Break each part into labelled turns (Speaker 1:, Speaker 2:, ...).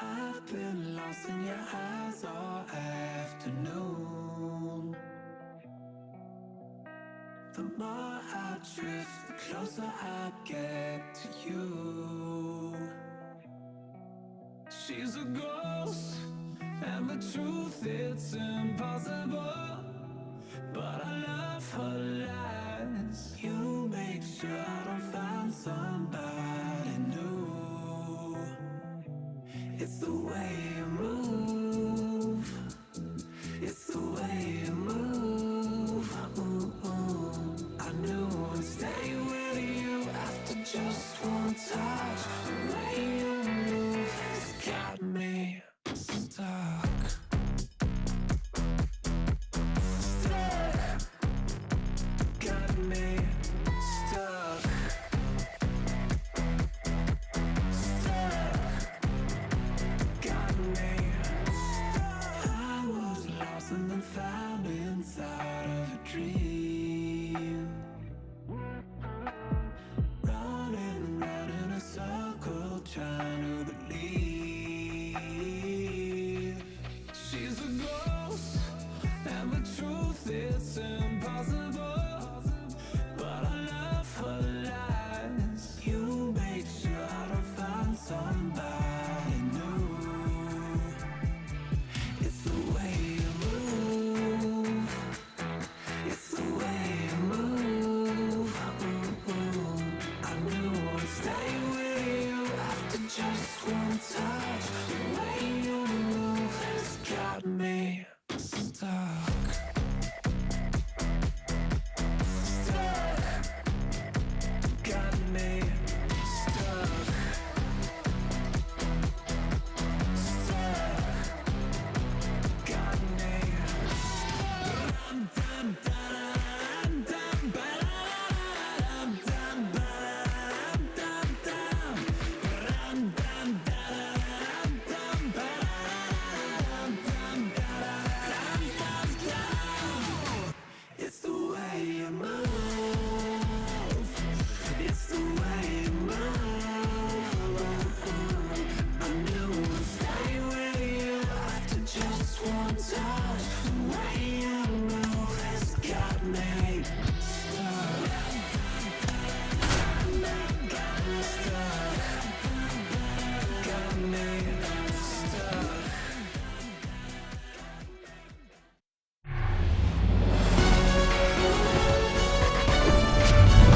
Speaker 1: I've been lost in your eyes all afternoon. The more I drift, the closer I get to you. She's a ghost, and the truth, it's impossible. But I love her lies. You make sure I don't find somebody new. It's the way you move. It's the way you move. I knew I'd stay with you after just one touch. The way you move has got me stuck. Got me stuck. Got me stuck. I was lost and then found inside of a dream. Running round in a circle, trying to believe. She's a ghost, and the truth, it's impossible. But I love her lies. You make sure I don't find somebody new. It's the way you move. It's the way you move. I knew I'd stay with you after just one touch. The way you move has got me stuck. Stuck. Got me stuck. Stuck. Got me. It's the way you move. It's the way you move. I knew I'd stay with you after just one touch. The way you move has got me stuck. Got me stuck. Got me stuck.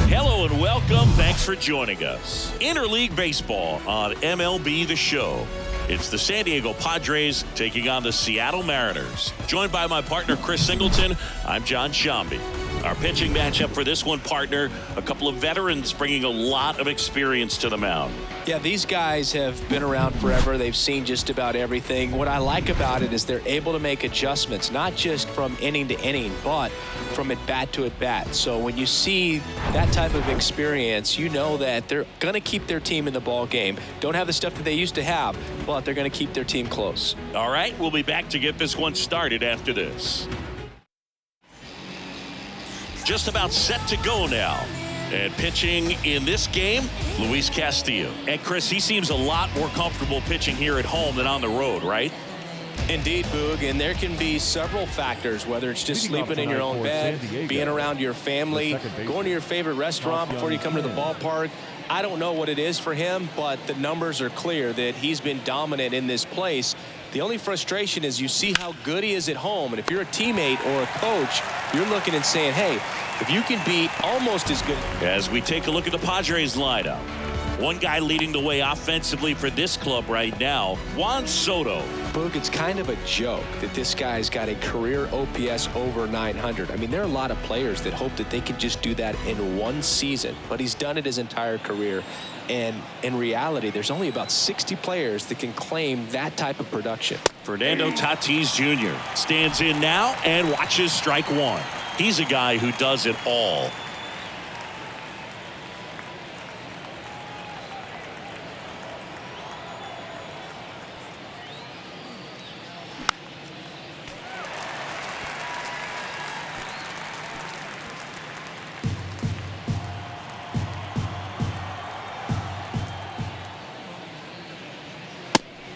Speaker 2: Hello and welcome. Thanks for joining us. Interleague Baseball on MLB The Show. It's the San Diego Padres taking on the Seattle Mariners. Joined by my partner, Chris Singleton, I'm John Shambi. Our pitching matchup for this one, partner, a couple of veterans bringing a lot of experience to the mound.
Speaker 3: Yeah, these guys have been around forever. They've seen just about everything. What I like about it is they're able to make adjustments, not just from inning to inning, but from at bat to at bat. So when you see that type of experience, you know that they're going to keep their team in the ball game. Don't have the stuff that they used to have, but they're going to keep their team close.
Speaker 2: All right, we'll be back to get this one started after this. Just about set to go now. And pitching in this game, Luis Castillo. And Chris, he seems a lot more comfortable pitching here at home than on the road, right?
Speaker 3: Indeed, Boog, and there can be several factors, whether it's just sleeping in your own bed, being around your family, going to your favorite restaurant before you come to the ballpark. I don't know what it is for him, but the numbers are clear that he's been dominant in this place. The only frustration is you see how good he is at home, and if you're a teammate or a coach, you're looking and saying, hey, if you can be almost as good.
Speaker 2: As we take a look at the Padres lineup, one guy leading the way offensively for this club right now, Juan Soto.
Speaker 3: Boog, it's kind of a joke that this guy's got a career OPS over 900. I mean, there are a lot of players that hope that they could just do that in one season, but he's done it his entire career. And in reality, there's only about 60 players that can claim that type of production.
Speaker 2: Fernando Tatis Jr. stands in now and watches strike one. He's a guy who does it all.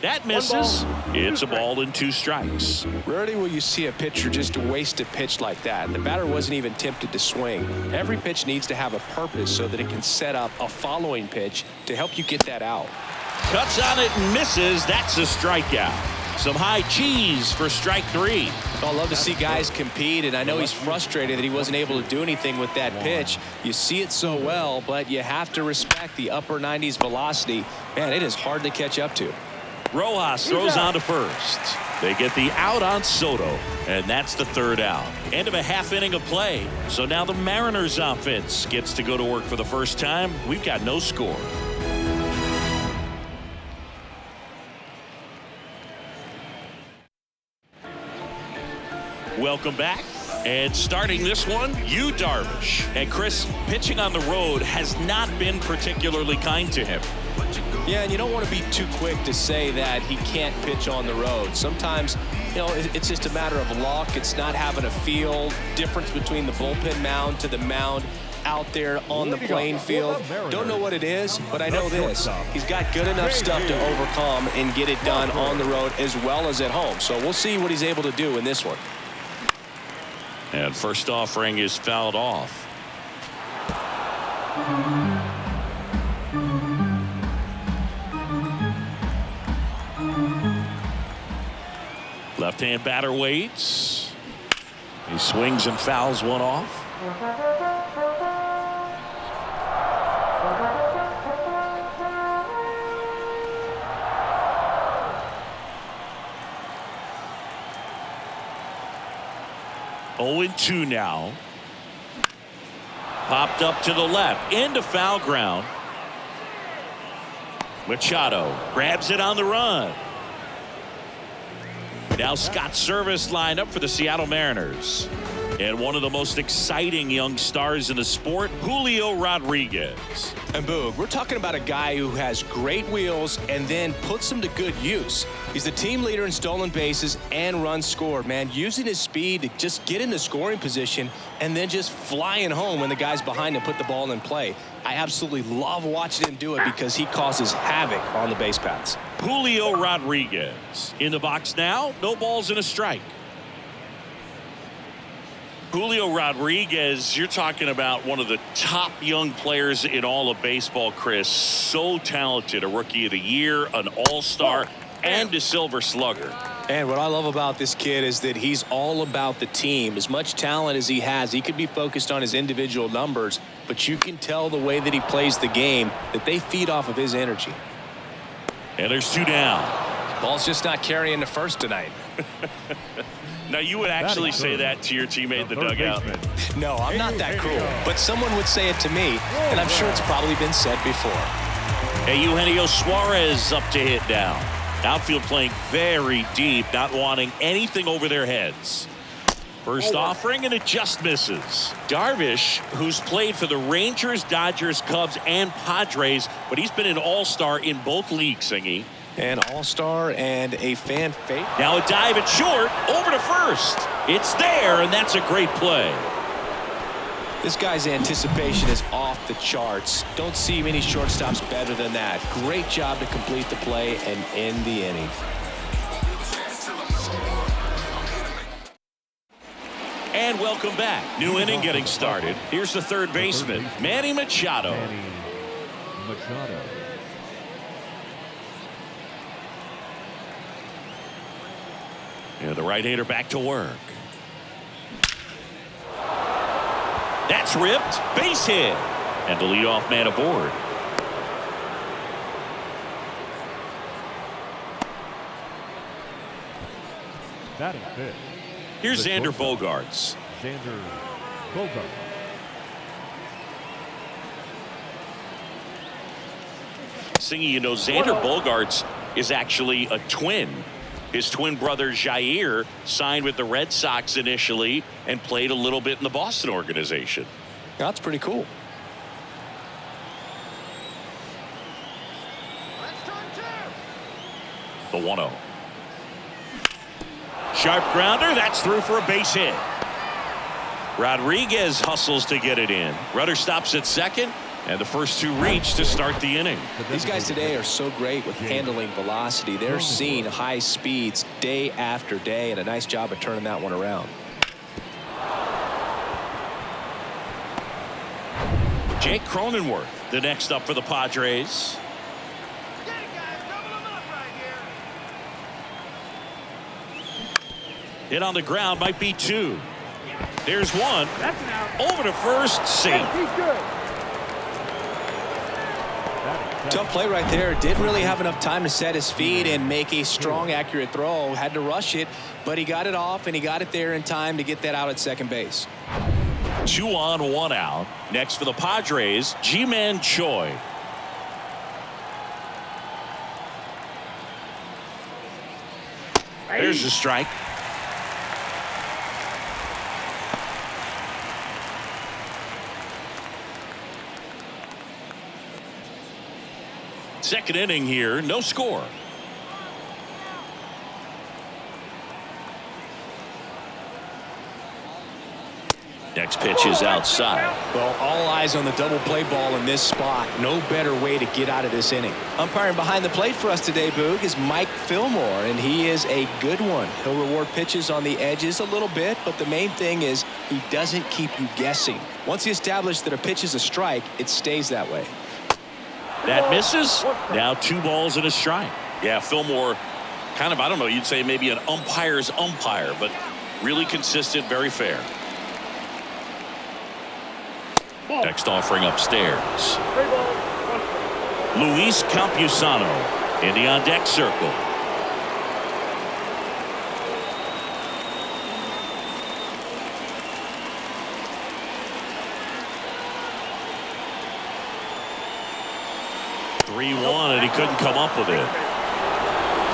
Speaker 2: That misses. It's a ball and 2 strikes.
Speaker 3: Rarely will you see a pitcher just waste a pitch like that. The batter wasn't even tempted to swing. Every pitch needs to have a purpose so that it can set up a following pitch to help you get that out.
Speaker 2: Cuts on it and misses. That's a strikeout. Some high cheese for strike 3.
Speaker 3: I love to see guys compete, and I know he's frustrated that he wasn't able to do anything with that pitch. You see it so well, but you have to respect the upper 90s velocity. Man, it is hard to catch up to.
Speaker 2: Rojas throws on to first. They get the out on Soto, and that's the 3rd out. End of a half inning of play. So now the Mariners offense gets to go to work for the first time. We've got no score. Welcome back. And starting this one, Darvish. And Chris, pitching on the road has not been particularly kind to him.
Speaker 3: Yeah, and you don't want to be too quick to say that he can't pitch on the road. Sometimes, it's just a matter of luck. It's not having a feel. Difference between the bullpen mound to the mound out there on the playing field. Don't know what it is, but I know this. He's got good enough stuff to overcome and get it done on the road as well as at home. So we'll see what he's able to do in this one.
Speaker 2: And first offering is fouled off. Left-hand batter waits. He swings and fouls one off. Oh, 0-2 now. Popped up to the left into foul ground. Machado grabs it on the run. Now Scott Service lined up for the Seattle Mariners. And one of the most exciting young stars in the sport, Julio Rodriguez.
Speaker 3: And Boog, we're talking about a guy who has great wheels and then puts them to good use. He's the team leader in stolen bases and runs scored, man. Using his speed to just get into scoring position and then just flying home when the guys behind him put the ball in play. I absolutely love watching him do it because he causes havoc on the base paths.
Speaker 2: Julio Rodriguez in the box now. No balls and a strike. Julio Rodriguez, you're talking about one of the top young players in all of baseball, Chris. So talented, a Rookie of the Year, an All-Star, and a Silver Slugger.
Speaker 3: And what I love about this kid is that he's all about the team. As much talent as he has, he could be focused on his individual numbers, but you can tell the way that he plays the game that they feed off of his energy.
Speaker 2: And there's 2 down.
Speaker 3: Ball's just not carrying the first tonight.
Speaker 2: Now, you would actually say that to your teammate in the dugout.
Speaker 3: No, I'm not that cruel, but someone would say it to me, and I'm sure it's probably been said before.
Speaker 2: Hey, Eugenio Suarez up to hit down. Outfield playing very deep, not wanting anything over their heads. First offering, and it just misses. Darvish, who's played for the Rangers, Dodgers, Cubs, and Padres, but he's been an all-star in both leagues, Singy.
Speaker 3: An all-star and a fan favorite.
Speaker 2: Now a dive at short, over to first. It's there, and that's a great play.
Speaker 3: This guy's anticipation is off the charts. Don't see many shortstops better than that. Great job to complete the play and end the inning.
Speaker 2: And welcome back. New inning getting started. Here's the third baseman, Manny Machado. Yeah, the right-hander back to work. That's ripped. Base hit. And the leadoff man aboard.
Speaker 4: Batting fifth.
Speaker 2: Here's Xander Bogaerts.
Speaker 4: Xander Bogaerts.
Speaker 2: Singy, you know, Xander Bogaerts is actually a twin. His twin brother Jair signed with the Red Sox initially and played a little bit in the Boston organization.
Speaker 3: That's pretty cool.
Speaker 2: The 1-0. Sharp grounder. That's through for a base hit. Rodriguez hustles to get it in. Rudder stops at second. And the first two reach to start the inning.
Speaker 3: These guys today are so great with handling velocity. They're seeing high speeds day after day, and a nice job of turning that one around.
Speaker 2: Jake Cronenworth, the next up for the Padres. Hit on the ground, might be two. There's one.
Speaker 4: That's an out.
Speaker 2: Over to first, safe.
Speaker 4: He's good.
Speaker 3: Tough play right there. Didn't really have enough time to set his feet and make a strong, accurate throw. Had to rush it, but he got it off, and he got it there in time to get that out at second base.
Speaker 2: 2 on, 1 out. Next for the Padres, Ji-Man Choi. There's a strike. Second inning here, no score. Next pitch is outside.
Speaker 3: Well, all eyes on the double play ball in this spot. No better way to get out of this inning. Umpiring behind the plate for us today, Boog, is Mike Fillmore, and he is a good one. He'll reward pitches on the edges a little bit, but the main thing is he doesn't keep you guessing. Once he establishes that a pitch is a strike, it stays that way.
Speaker 2: That misses. Now 2 balls and a strike. Yeah, Fillmore, kind of, I don't know, you'd say maybe an umpire's umpire, but really consistent, very fair. Next offering upstairs. Luis Campusano in the on-deck circle. And he couldn't come up with it.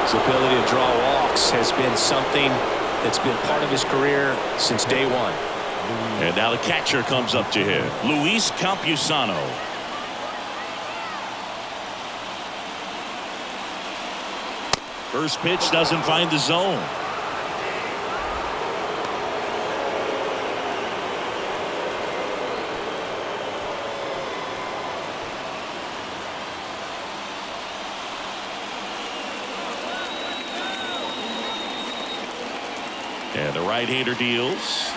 Speaker 3: His ability to draw walks has been something that's been part of his career since day one.
Speaker 2: And now the catcher comes up to him, Luis Campusano. First pitch doesn't find the zone. And the right-hander deals.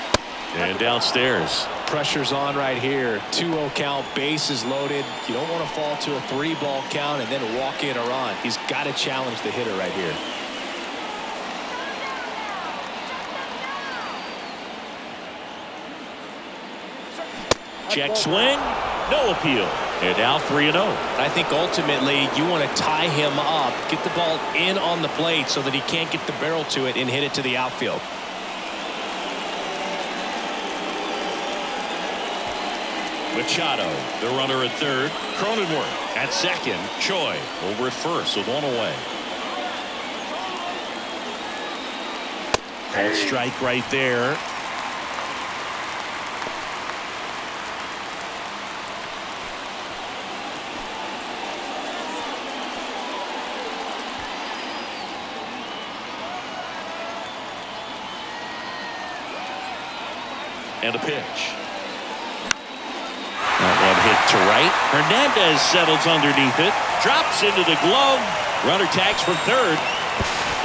Speaker 2: And downstairs.
Speaker 3: Pressure's on right here. 2-0 count, bases loaded. You don't want to fall to a 3-ball count and then walk in or on. He's got to challenge the hitter right here.
Speaker 2: Check swing. No appeal. And now 3-0.
Speaker 3: I think ultimately you want to tie him up, get the ball in on the plate so that he can't get the barrel to it and hit it to the outfield.
Speaker 2: Machado, the runner at third. Cronenworth at second. Choi over at first with 1 away. Called strike right there. And a pitch. That one hit to right. Hernandez settles underneath it. Drops into the glove. Runner tags from third.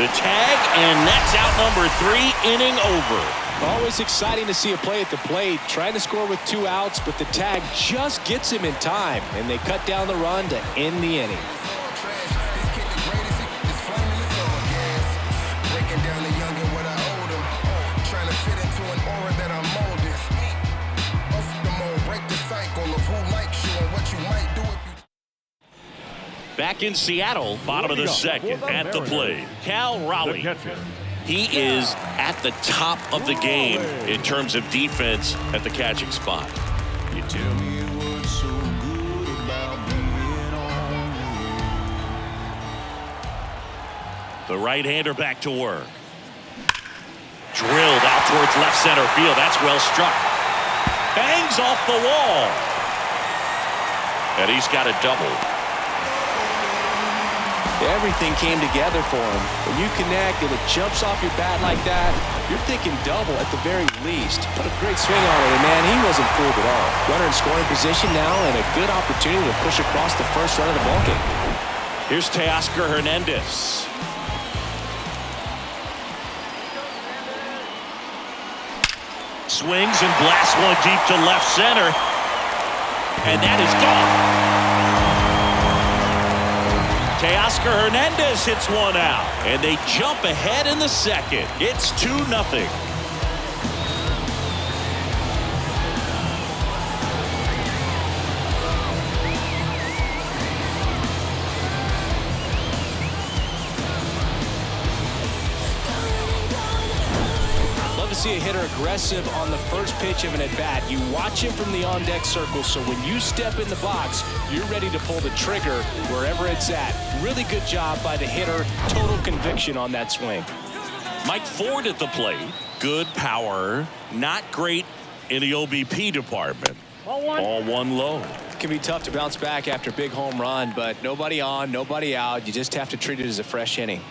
Speaker 2: The tag, and that's out number 3, inning over.
Speaker 3: Always exciting to see a play at the plate. Trying to score with 2 outs, but the tag just gets him in time, and they cut down the run to end the inning.
Speaker 2: Back in Seattle, bottom of the second, at the plate, Cal Raleigh. He is at the top of the game in terms of defense at the catching spot.
Speaker 1: You tell me what's so good about being on you.
Speaker 2: The right-hander back to work. Drilled out towards left center field. That's well struck. Bangs off the wall. And he's got a double.
Speaker 3: Everything came together for him. When you connect and it jumps off your bat like that, you're thinking double at the very least. Put a great swing on it, and man, he wasn't fooled at all. Runner in scoring position now, and a good opportunity to push across the first run of the ballgame.
Speaker 2: Here's Teoscar Hernandez. Swings and blasts one deep to left center. And that is gone. Teoscar Hernandez hits one out. And they jump ahead in the second. It's 2-0.
Speaker 3: See a hitter aggressive on the first pitch of an at-bat. You watch him from the on-deck circle, so when you step in the box, you're ready to pull the trigger wherever it's at. Really good job by the hitter. Total conviction on that swing.
Speaker 2: Mike Ford at the plate. Good power. Not great in the OBP department. All one low.
Speaker 3: It can be tough to bounce back after a big home run, but nobody on, nobody out. You just have to treat it as a fresh inning.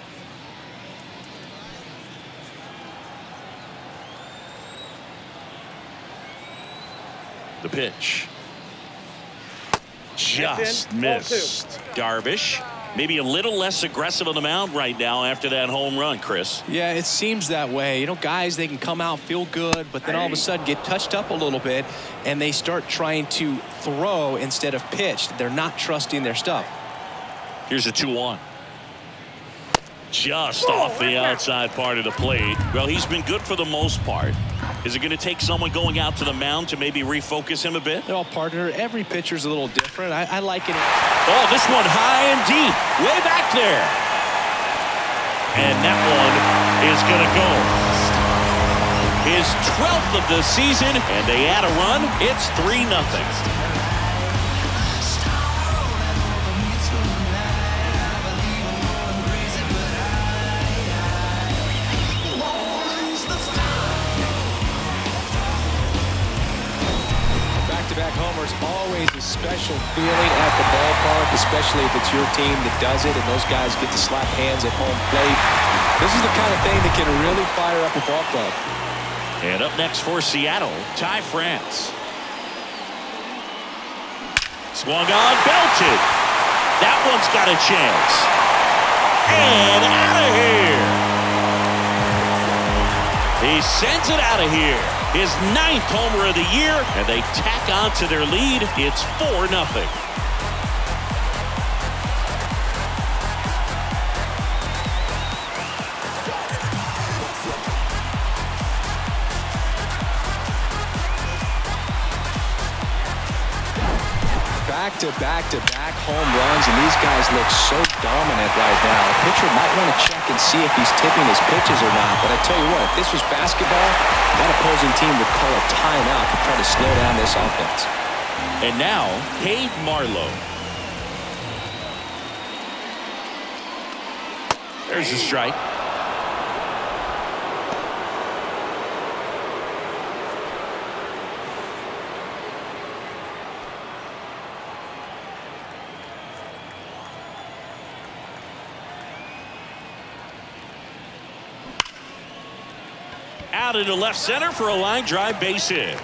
Speaker 2: The pitch. Just missed. Darvish, maybe a little less aggressive on the mound right now after that home run, Chris.
Speaker 3: Yeah, it seems that way. You know, guys, they can come out, feel good, but then all of a sudden get touched up a little bit, and they start trying to throw instead of pitch. They're not trusting their stuff.
Speaker 2: Here's a 2-1. Just off the outside part of the plate. Well, he's been good for the most part. Is it going to take someone going out to the mound to maybe refocus him a bit?
Speaker 3: Well, partner, every pitcher's a little different. I like it.
Speaker 2: Oh, this one high and deep, way back there. And that one is going to go. His 12th of the season, and they add a run. It's 3-0.
Speaker 3: Homers, always a special feeling at the ballpark, especially if it's your team that does it and those guys get to slap hands at home plate. This is the kind of thing that can really fire up a ball club.
Speaker 2: And up next for Seattle, Ty France. Swung on, belted. That one's got a chance. And out of here. He sends it out of here. His 9th homer of the year, and they tack on to their lead. It's 4-0.
Speaker 3: Back-to-back home runs, and these guys look so dominant right now. A pitcher might want to check and see if he's tipping his pitches or not, but I tell you what, if this was basketball, that opposing team would call a timeout to try to slow down this offense.
Speaker 2: And now, Cade Marlowe. There's a strike. Out into left center for a line drive base hit.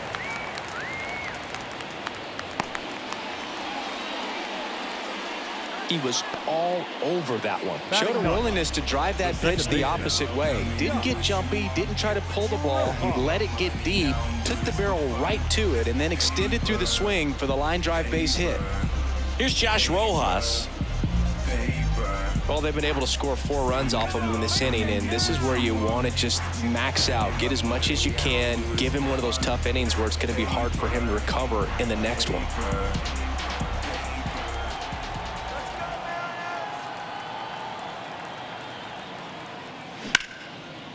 Speaker 3: He was all over that one. Showed a willingness to drive that pitch the opposite way. Didn't get jumpy, didn't try to pull the ball. He let it get deep, took the barrel right to it, and then extended through the swing for the line drive base hit.
Speaker 2: Here's Josh Rojas.
Speaker 3: Well, they've been able to score 4 runs off of him in this inning, and this is where you want to just max out, get as much as you can, give him one of those tough innings where it's going to be hard for him to recover in the next one.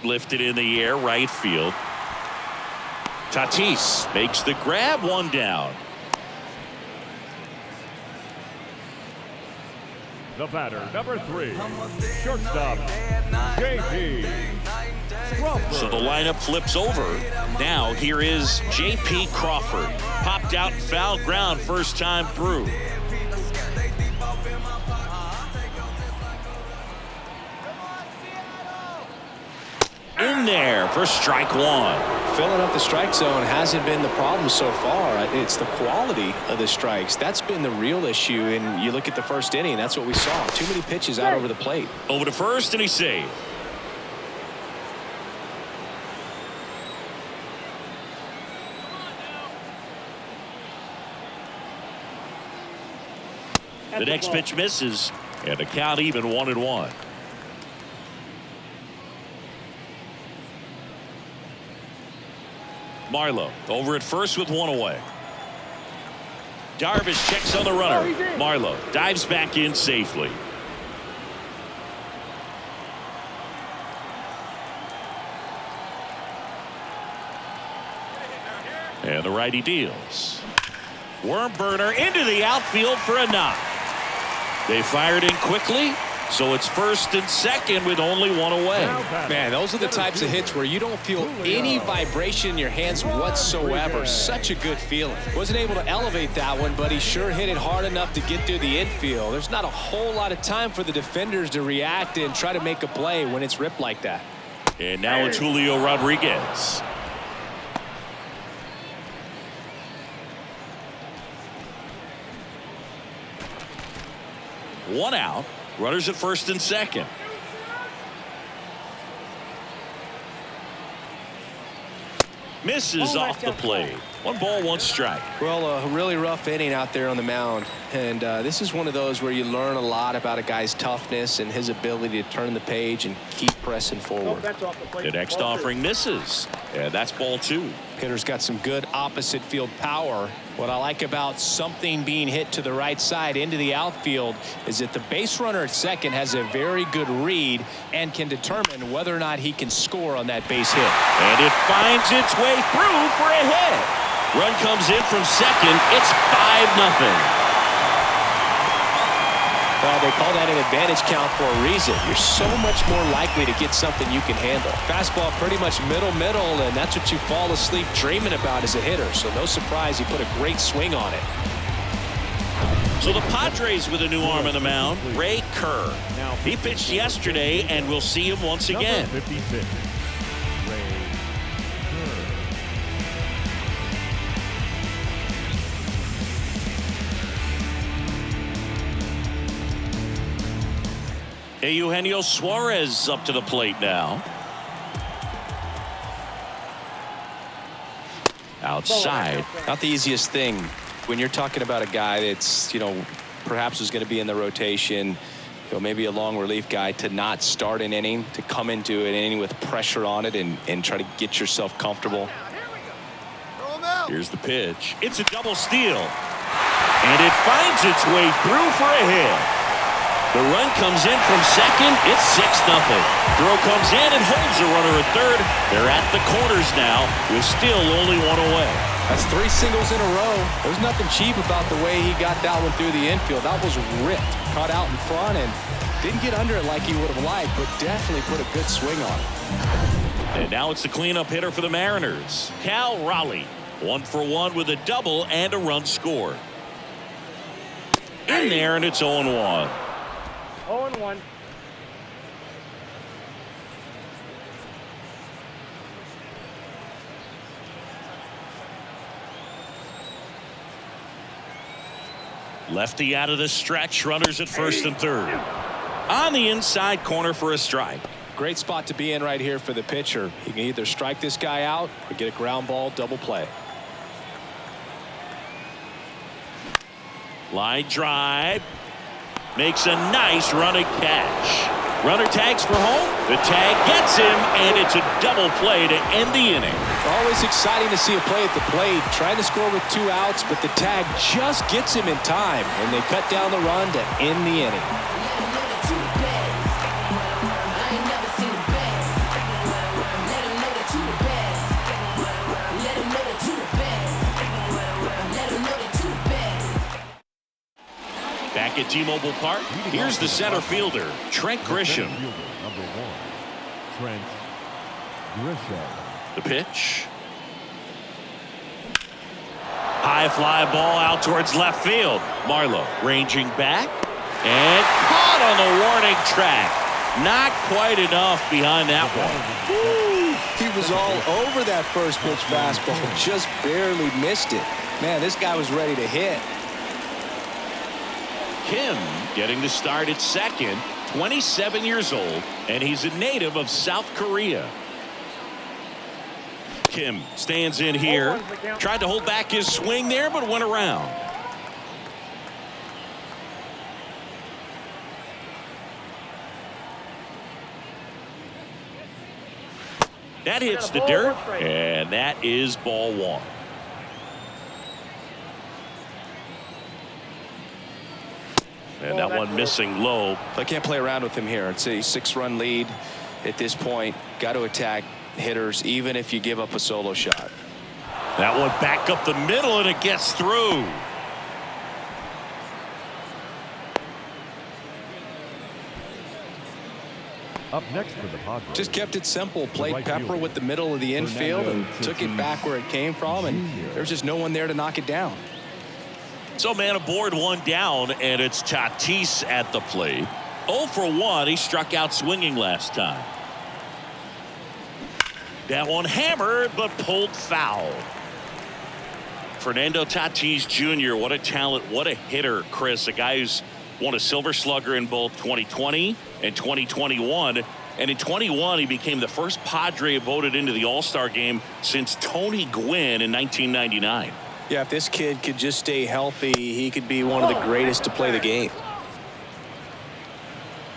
Speaker 2: Lifted in the air, right field. Tatis makes the grab, one down.
Speaker 4: The batter, number 3, shortstop, J.P. Crawford.
Speaker 2: So the lineup flips over. Now here is J.P. Crawford. Popped out foul ground first time through. there for strike one.
Speaker 3: Filling up the strike zone hasn't been the problem so far. It's the quality of the strikes. That's been the real issue. And you look at the first inning, that's what we saw. Too many pitches out over the plate.
Speaker 2: Over to first, and he's saved. The next pitch misses, and the count even 1-1. Marlowe over at first with one away. Darvish checks on the runner. Marlowe dives back in safely. And the righty deals. Worm burner into the outfield for a knock. They fired in quickly, so it's first and second with only one away.
Speaker 3: Man, those are the types of hits where you don't feel any vibration in your hands whatsoever. Such a good feeling. Wasn't able to elevate that one, but he sure hit it hard enough to get through the infield. There's not a whole lot of time for the defenders to react and try to make a play when it's ripped like that.
Speaker 2: And now it's Julio Rodriguez. One out. Runners at first and second. Misses off the plate. 1 ball, 1 strike.
Speaker 3: Well, a really rough inning out there on the mound. And this is one of those where you learn a lot about a guy's toughness and his ability to turn the page and keep pressing forward.
Speaker 2: The next offering misses. And that's ball 2.
Speaker 3: Hitter's got some good opposite field power. What I like about something being hit to the right side into the outfield is that the base runner at second has a very good read and can determine whether or not he can score on that base hit.
Speaker 2: And it finds its way through for a hit. Run comes in from second. It's 5-0.
Speaker 3: Well, they call that an advantage count for a reason. You're so much more likely to get something you can handle. Fastball pretty much middle, and that's what you fall asleep dreaming about as a hitter. So no surprise he put a great swing on it.
Speaker 2: So the Padres with a new arm on the mound, Ray Kerr. He pitched yesterday, and we'll see him once again.
Speaker 4: Number 56, Ray Kerr.
Speaker 2: Eugenio Suarez up to the plate now. Outside.
Speaker 3: Not the easiest thing when you're talking about a guy that's, perhaps is going to be in the rotation, maybe a long relief guy, to not start an inning, to come into an inning with pressure on it and try to get yourself comfortable.
Speaker 2: Here's the pitch. It's a double steal. And it finds its way through for a hit. The run comes in from second. It's 6-0. Throw comes in and holds the runner at third. They're at the corners now with still only one away.
Speaker 3: That's 3 singles in a row. There's nothing cheap about the way he got that one through the infield. That was ripped. Caught out in front and didn't get under it like he would have liked, but definitely put a good swing on it.
Speaker 2: And now it's the cleanup hitter for the Mariners, Cal Raleigh. 1 for 1 with a double and a run scored. In there, and it's 0-1.
Speaker 5: 0-1.
Speaker 2: Lefty out of the stretch. Runners at first and third. On the inside corner for a strike.
Speaker 3: Great spot to be in right here for the pitcher. He can either strike this guy out or get a ground ball double play.
Speaker 2: Line drive. Makes a nice running catch. Runner tags for home. The tag gets him, and it's a double play to end the inning.
Speaker 3: Always exciting to see a play at the plate. Trying to score with 2 outs, but the tag just gets him in time, and they cut down the run to end the inning.
Speaker 2: Back at T-Mobile Park, here's the center fielder, Trent Grisham.
Speaker 4: Number 1, Trent Grisham.
Speaker 2: The pitch. High fly ball out towards left field. Marlowe ranging back and caught on the warning track. Not quite enough behind that one.
Speaker 3: Woo! He was all over that first pitch fastball, just barely missed it. Man, this guy was ready to hit.
Speaker 2: Kim getting the start at second, 27 years old, and he's a native of South Korea. Kim stands in here, tried to hold back his swing there, but went around. That hits the dirt, and that is ball one. And that one missing low.
Speaker 3: I can't play around with him here. It's a 6-run lead at this point. Got to attack hitters, even if you give up a solo shot.
Speaker 2: That one back up the middle, and it gets through.
Speaker 4: Up next for the Padres.
Speaker 3: Just kept it simple. Played pepper with the middle of the infield and took it back where it came from, and there's just no one there to knock it down.
Speaker 2: So man aboard, one down, and it's Tatis at the plate. 0 for 1. He struck out swinging last time. That one hammered, but pulled foul. Fernando Tatis Jr., what a talent, what a hitter, Chris. A guy who's won a Silver Slugger in both 2020 and 2021. And in 21, he became the first Padre voted into the All-Star game since Tony Gwynn in 1999.
Speaker 3: Yeah, if this kid could just stay healthy, he could be one of the greatest to play the game.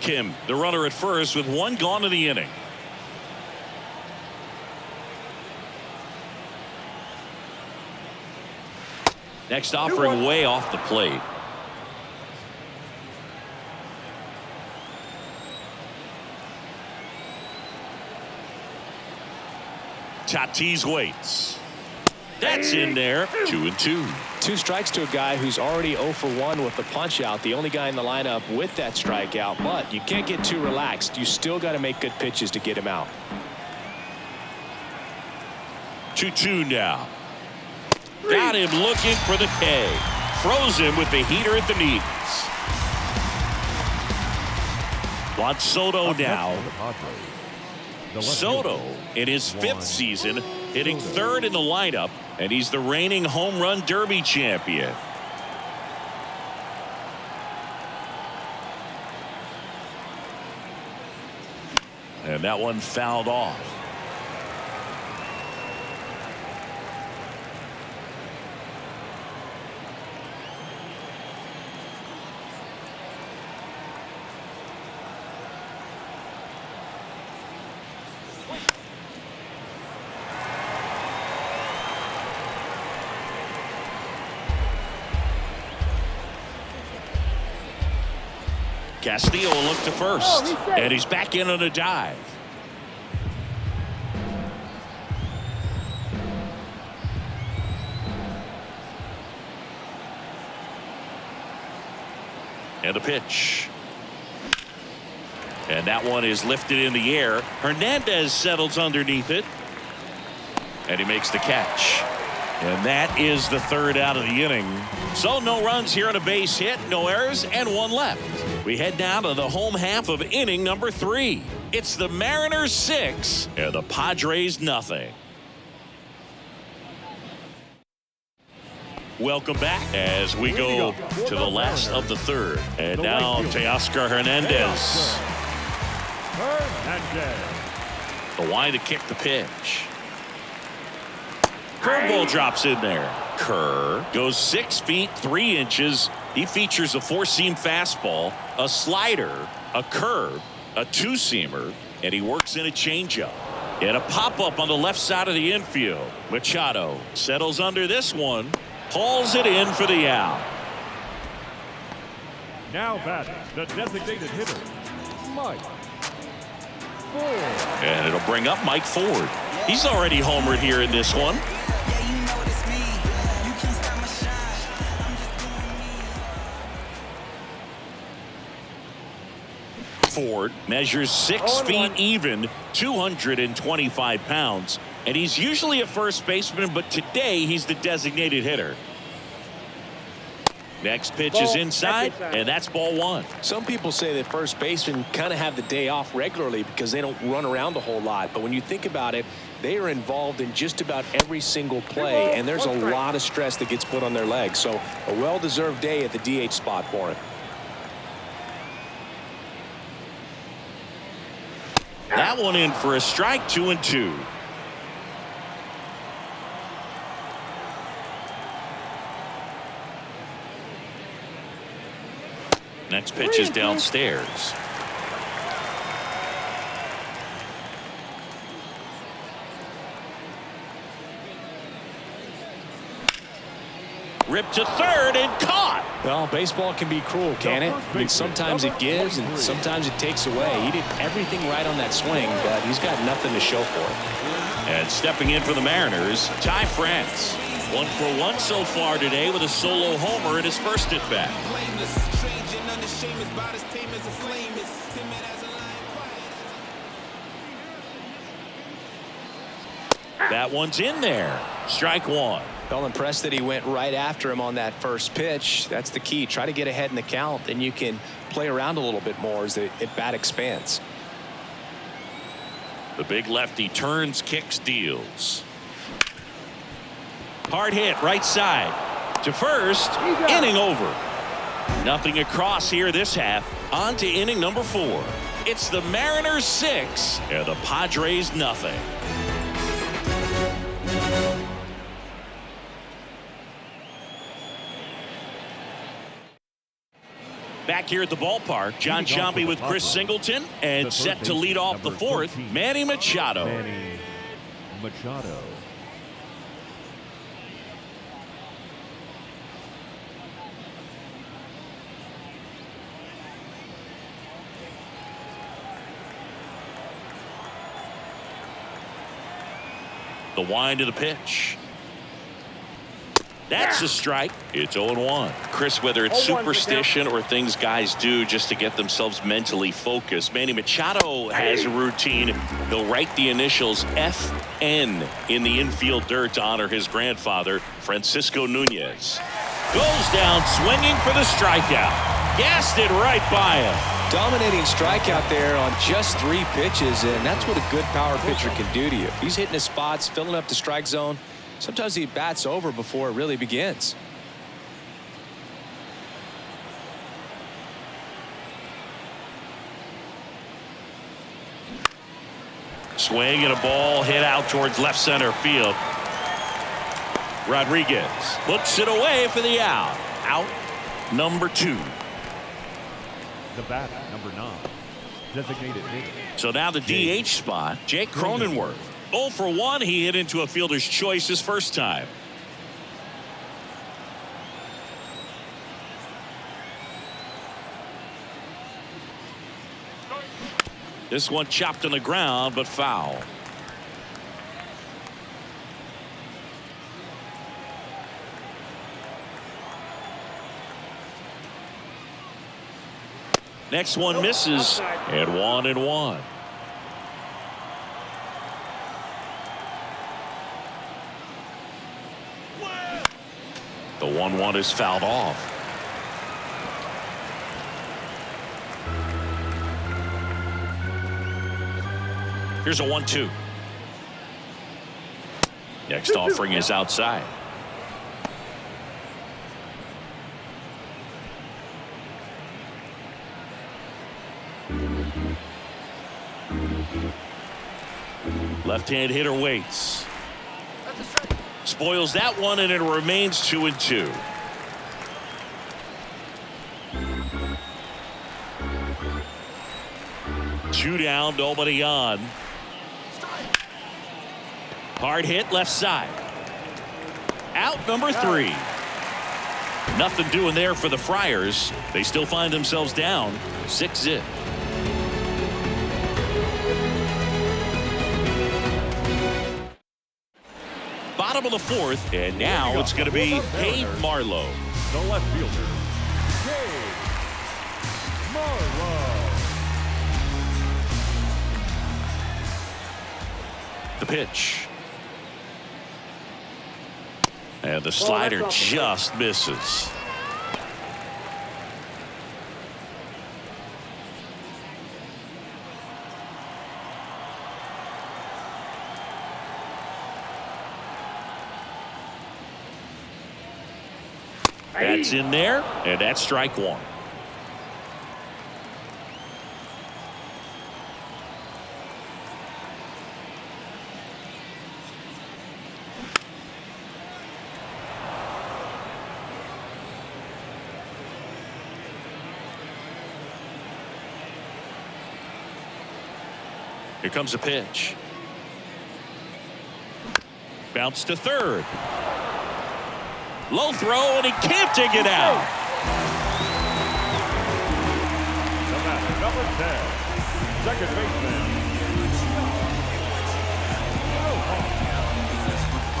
Speaker 2: Kim, the runner at first with one gone in the inning. Next offering way off the plate. Tatis waits. That's in there. 2-2.
Speaker 3: 2 strikes to a guy who's already 0 for 1 with the punch out. The only guy in the lineup with that strikeout, but you can't get too relaxed. You still got to make good pitches to get him out.
Speaker 2: 2-2 now. Got him looking for the K. Froze him with the heater at the knees. Juan Soto now. Soto in his 5th season, hitting 3rd in the lineup, and he's the reigning home run derby champion. And that one fouled off. Castillo will look to first, and he's back in on a dive. And a pitch. And that one is lifted in the air. Hernandez settles underneath it, and he makes the catch. And that is the 3rd out of the inning. So no runs here on a base hit, no errors, and 1 left. We head down to the home half of inning number 3. It's the Mariners 6 and the Padres nothing. Welcome back as we go to the last of the 3rd. And now Teoscar Hernandez. The line to kick the pitch. Curveball drops in there. Kerr goes 6 feet 3 inches. He features a 4-seam fastball, a slider, a curve, a 2-seamer, and he works in a changeup. And a pop-up on the left side of the infield. Machado settles under this one, hauls it in for the out.
Speaker 4: Now batting, the designated hitter, Mike Ford.
Speaker 2: And it'll bring up Mike Ford. He's already homered here in this one. Ford measures 6 feet even, 225 pounds, and he's usually a first baseman, but today he's the designated hitter. Next pitch is inside, and that's ball one.
Speaker 3: Some people say that first basemen kind of have the day off regularly because they don't run around a whole lot. But when you think about it, they are involved in just about every single play, and there's a lot of stress that gets put on their legs. So a well-deserved day at the DH spot for him.
Speaker 2: That one in for a strike, 2-2. Next pitch is downstairs. Ripped to third and caught.
Speaker 3: Well, baseball can be cruel, can it? I mean, sometimes it gives and sometimes it takes away. He did everything right on that swing, but he's got nothing to show for it.
Speaker 2: And stepping in for the Mariners, Ty France. 1 for 1 so far today with a solo homer in his first at bat. That one's in there. Strike one.
Speaker 3: Well, impressed that he went right after him on that first pitch. That's the key. Try to get ahead in the count, then you can play around a little bit more as the at bat expands.
Speaker 2: The big lefty turns, kicks, deals. Hard hit right side to first. Inning over. Nothing across here this half. On to inning number 4. It's the Mariners 6 and the Padres nothing. Back here at the ballpark, John Sciambi with Chris Singleton, and set to lead off the 4th, Manny Machado.
Speaker 4: Manny Machado.
Speaker 2: The wind of the pitch. That's a strike. It's 0-1. Chris, whether it's superstition or things guys do just to get themselves mentally focused, Manny Machado has a routine. He'll write the initials FN in the infield dirt to honor his grandfather, Francisco Nunez. Goes down swinging for the strikeout. Gassed it right by him.
Speaker 3: Dominating strikeout there on just 3 pitches, and that's what a good power pitcher can do to you. He's hitting his spots, filling up the strike zone. Sometimes he bats over before it really begins.
Speaker 2: Swing and a ball hit out towards left center field. Rodriguez looks it away for the out. Out number 2.
Speaker 4: The batter, number 9. Designated hitter.
Speaker 2: So now the DH spot, Jake Cronenworth. 0 for 1. He hit into a fielder's choice his first time. This one chopped on the ground, but foul. Next one misses, and 1-1. The 1-1 is fouled off. Here's a 1-2. Next offering is outside. Left-hand hitter waits. Spoils that one, and it remains 2-2. Two down, nobody on. Hard hit left side. Out number 3. Nothing doing there for the Friars. They still find themselves down 6-0. Bottom of the 4th, and now it's going to be Gabe Marlowe.
Speaker 4: The left fielder, Gabe Marlowe.
Speaker 2: The pitch. And the slider just misses. That's in there, and that's strike one. Here comes a pitch. Bounce to third. Low throw, and he can't dig it out.
Speaker 4: The batter, number 10, second baseman.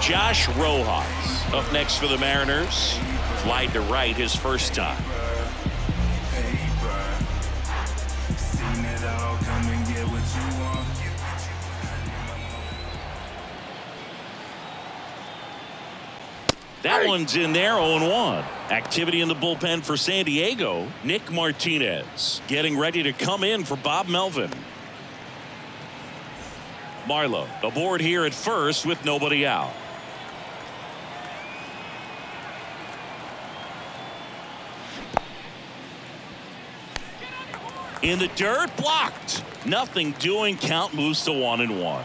Speaker 2: Josh Rojas up next for the Mariners. Fly to right his first time.
Speaker 1: Seen it all, come and get what you want.
Speaker 2: That one's in there, 0-1. Activity in the bullpen for San Diego. Nick Martinez getting ready to come in for Bob Melvin. Marlowe aboard here at first with nobody out. In the dirt, blocked. Nothing doing. Count moves to 1-1.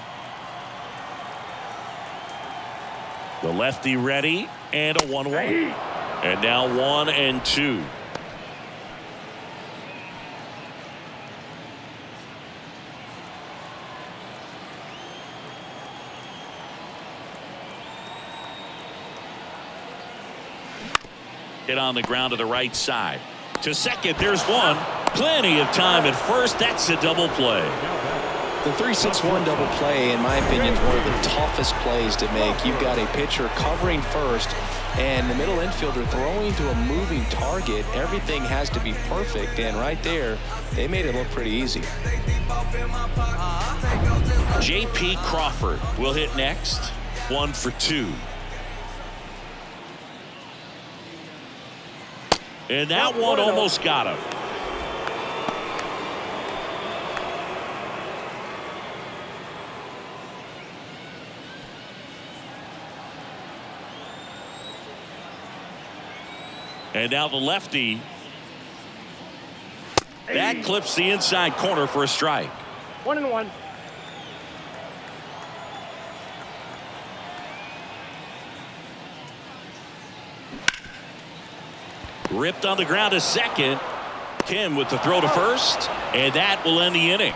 Speaker 2: The lefty ready, and a 1-1. And now 1-2. Hit on the ground to the right side. To second, there's one. Plenty of time at first. That's a double play.
Speaker 3: The 3-6-1 double play, in my opinion, is one of the toughest plays to make. You've got a pitcher covering first and the middle infielder throwing to a moving target. Everything has to be perfect, and right there, they made it look pretty easy.
Speaker 2: J.P. Crawford will hit next. 1 for 2. And that one almost got him. And now the lefty. That clips the inside corner for a strike.
Speaker 5: 1-1.
Speaker 2: Ripped on the ground to second. Kim with the throw to first. And that will end the inning.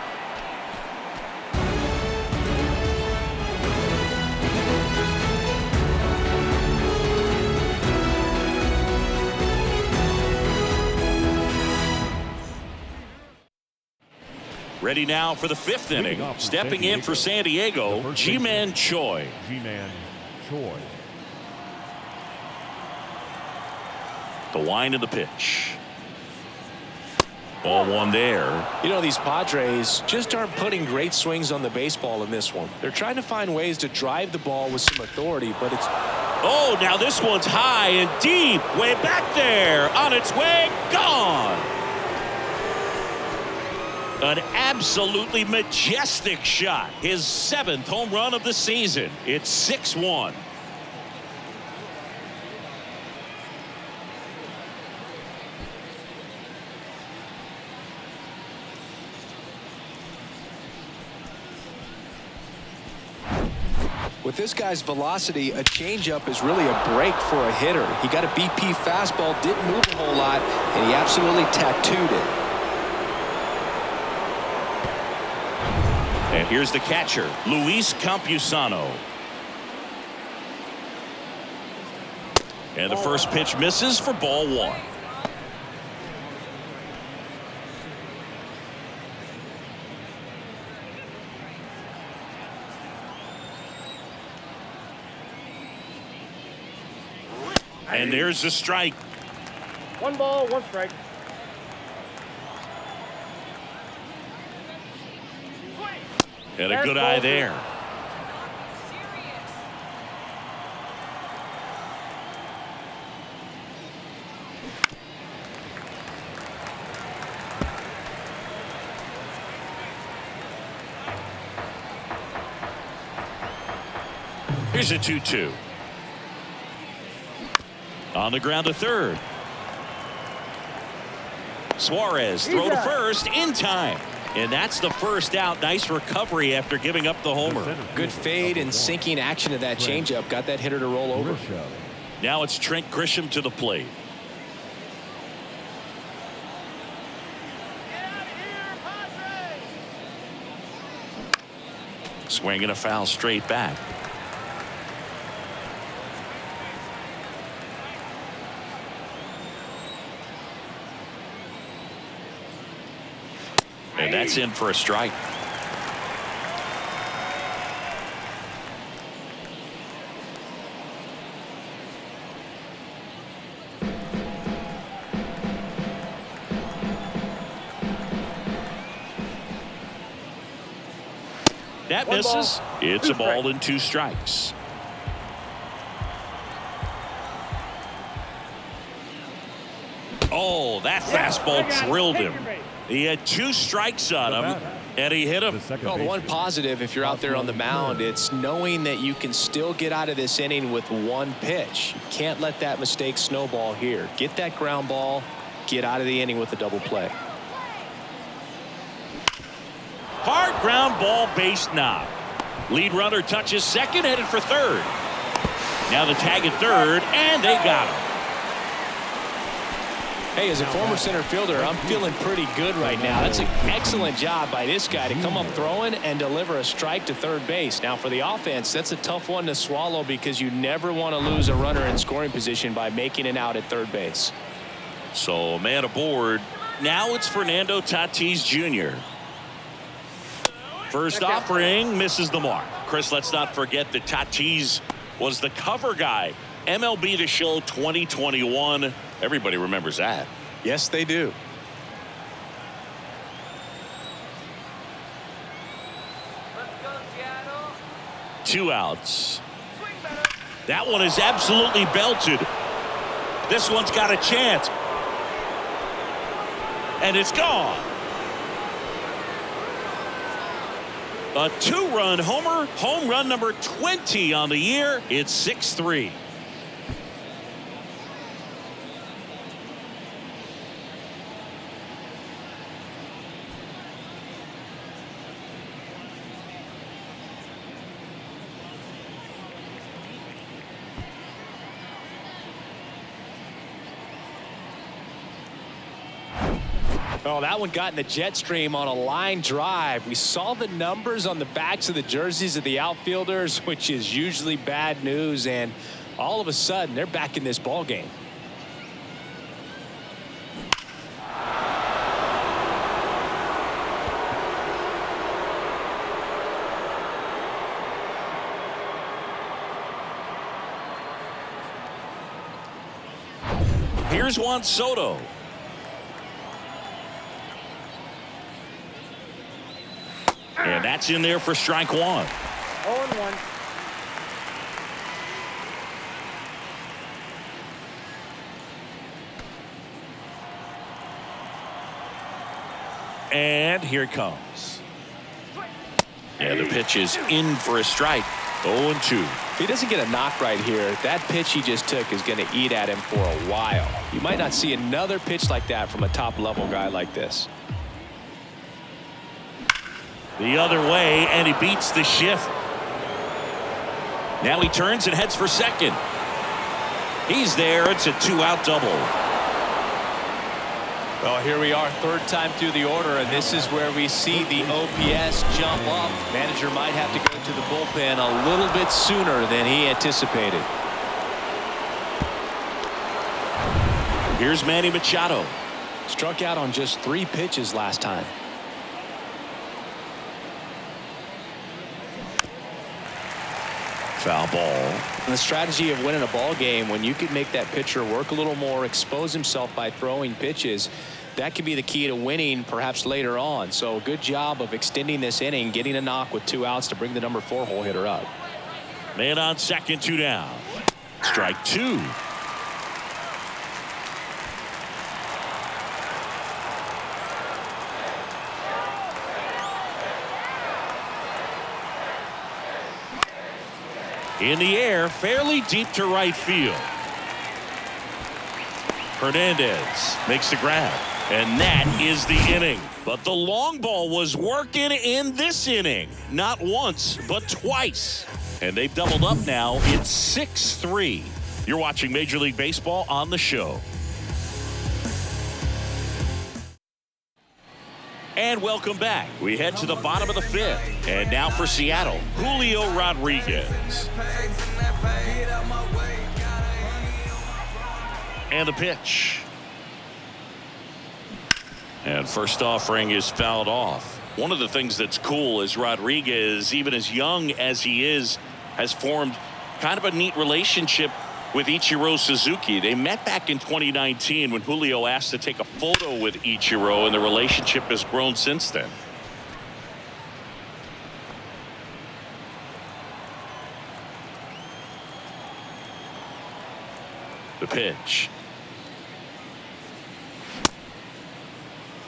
Speaker 2: Ready now for the 5th inning. Stepping in for San Diego, Ji-Man Choi.
Speaker 4: Ji-Man Choi.
Speaker 2: The wind of the pitch. Ball one there.
Speaker 3: You know, these Padres just aren't putting great swings on the baseball in this one. They're trying to find ways to drive the ball with some authority, but it's...
Speaker 2: Oh, now this one's high and deep. Way back there. On its way. Gone. An absolutely majestic shot. His 7th home run of the season. It's 6-1.
Speaker 3: With this guy's velocity, a changeup is really a break for a hitter. He got a BP fastball, didn't move a whole lot, and he absolutely tattooed it.
Speaker 2: And here's the catcher, Luis Campusano. And the first pitch misses for ball one. And there's the strike.
Speaker 5: 1 ball, 1 strike.
Speaker 2: And a good eye there. Here's a 2-2. On the ground to third. Suarez throw to first in time. And that's the first out. Nice recovery after giving up the homer.
Speaker 3: Good fade and sinking action of that changeup. Got that hitter to roll over.
Speaker 2: Now it's Trent Grisham to the plate. Swinging a foul straight back. And that's in for a strike. That misses. It's a ball and 2 strikes. Oh, that fastball drilled him. He had 2 strikes on him, and he hit him.
Speaker 3: Well, the one positive, if you're out there on the mound, it's knowing that you can still get out of this inning with 1 pitch. You can't let that mistake snowball here. Get that ground ball, get out of the inning with a double play.
Speaker 2: Hard ground ball, base knock. Lead runner touches second, headed for third. Now the tag at third, and they got him.
Speaker 3: Hey, as a former center fielder, I'm feeling pretty good right now. That's an excellent job by this guy to come up throwing and deliver a strike to third base. Now, for the offense, that's a tough one to swallow because you never want to lose a runner in scoring position by making it out at third base.
Speaker 2: So, man aboard. Now it's Fernando Tatis Jr. First offering misses the mark. Chris, let's not forget that Tatis was the cover guy. MLB The Show 2021. Everybody remembers that.
Speaker 3: Yes, they do.
Speaker 1: Let's go, Seattle.
Speaker 2: 2 outs. That one is absolutely belted. This one's got a chance. And it's gone. A 2-run homer. Home run number 20 on the year. It's 6-3.
Speaker 3: Oh, that one got in the jet stream on a line drive. We saw the numbers on the backs of the jerseys of the outfielders, which is usually bad news, and all of a sudden they're back in this ball game.
Speaker 2: Here's Juan Soto. And that's in there for strike 1.
Speaker 5: 0-1.
Speaker 2: And here it comes. Yeah, the pitch is in for a strike. 0-2.
Speaker 3: If he doesn't get a knock right here, that pitch he just took is going to eat at him for a while. You might not see another pitch like that from a top-level guy like this.
Speaker 2: The other way, and he beats the shift. Now he turns and heads for second. He's there. It's a 2-out double.
Speaker 3: Well, here we are, third time through the order, and this is where we see the OPS jump up. Manager might have to go to the bullpen a little bit sooner than he anticipated.
Speaker 2: Here's Manny Machado.
Speaker 3: Struck out on just 3 pitches last time.
Speaker 2: Foul ball.
Speaker 3: And the strategy of winning a ball game, when you can make that pitcher work a little more, expose himself by throwing pitches, that could be the key to winning perhaps later on. So good job of extending this inning, getting a knock with 2 outs to bring the number 4 hole hitter up.
Speaker 2: Man on second, 2 down. Strike 2. In the air, fairly deep to right field. Hernandez makes the grab. And that is the inning. But the long ball was working in this inning. Not once, but twice. And they've doubled up now. It's 6-3. You're watching Major League Baseball on the show. And welcome back. We head to the bottom of the fifth. And now for Seattle, Julio Rodriguez. And the pitch. And first offering is fouled off. One of the things that's cool is Rodriguez, even as young as he is, has formed kind of a neat relationship with Ichiro Suzuki. They met back in 2019 when Julio asked to take a photo with Ichiro, and the relationship has grown since then. The pitch.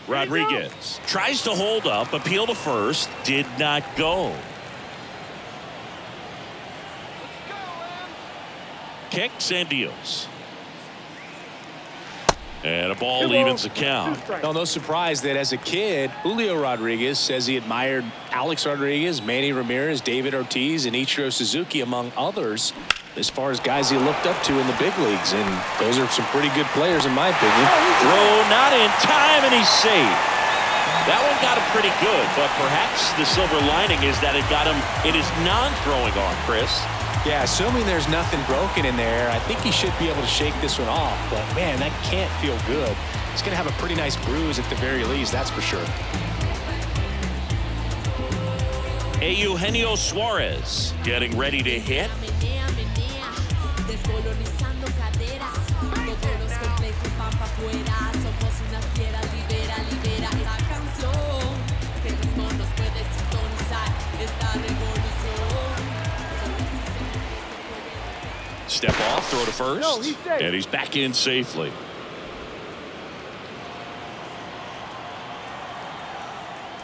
Speaker 2: Rodriguez tries to hold up, appeal to first, did not go. Kicks and deals. And a ball evens the count.
Speaker 3: No surprise that as a kid, Julio Rodriguez says he admired Alex Rodriguez, Manny Ramirez, David Ortiz, and Ichiro Suzuki, among others, as far as guys he looked up to in the big leagues. And those are some pretty good players, in my opinion.
Speaker 2: Throw not in time, and he's safe. That one got him pretty good, but perhaps the silver lining is that it got him in his non-throwing arm, Chris.
Speaker 3: Yeah, assuming there's nothing broken in there, I think he should be able to shake this one off. But, man, that can't feel good. He's going to have a pretty nice bruise at the very least, that's for sure.
Speaker 2: Eugenio Suarez getting ready to hit. Step off, throw to first, and he's back in safely.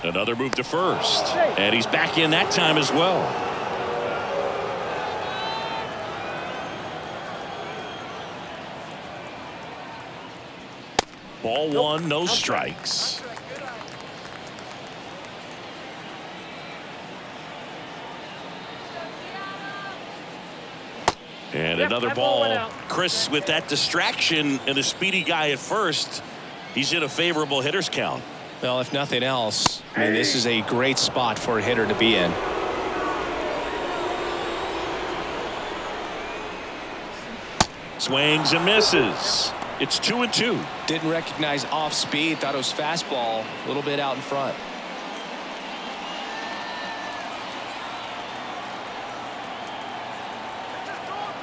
Speaker 2: Another move to first, and he's back in that time as well. Ball one, no strikes. And another ball. Chris, with that distraction and a speedy guy at first, he's in a favorable hitter's count.
Speaker 3: Well, if nothing else, I mean, this is a great spot for a hitter to be in.
Speaker 2: Swings and misses. It's 2-2.
Speaker 3: Didn't recognize off speed, thought it was fastball, a little bit out in front.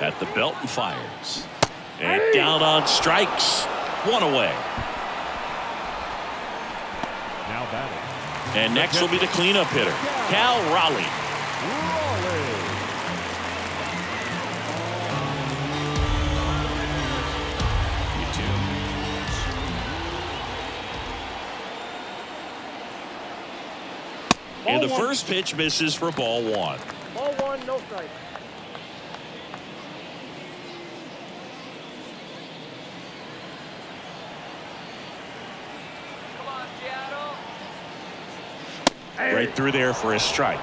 Speaker 2: At the belt and fires. And down on strikes. One away.
Speaker 4: Now batting.
Speaker 2: And next will be the cleanup hitter, Cal Raleigh. And the first pitch misses for ball one.
Speaker 5: Ball one, no strike.
Speaker 2: Right through there for a strike.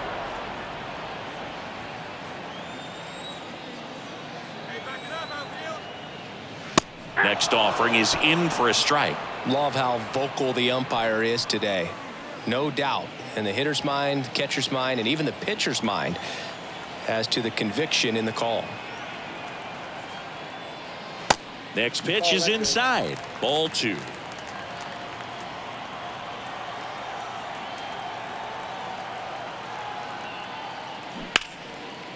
Speaker 2: Next offering is in for a strike.
Speaker 3: Love how vocal the umpire is today. No doubt in the hitter's mind, catcher's mind, and even the pitcher's mind as to the conviction in the call.
Speaker 2: Next pitch is inside. Ball two.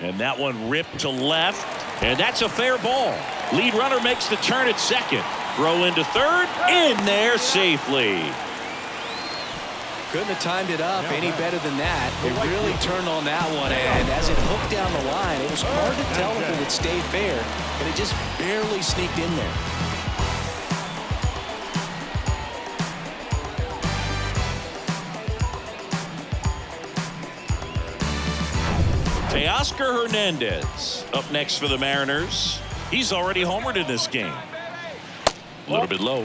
Speaker 2: And that one ripped to left. And that's a fair ball. Lead runner makes the turn at second. Throw into third. In there safely.
Speaker 3: Couldn't have timed it up any better than that. It really turned on that one, and as it hooked down the line, it was hard to tell if it would stay fair, but it just barely sneaked in there.
Speaker 2: Teoscar Hernandez up next for the Mariners. He's already homered in this game.
Speaker 3: A little bit low.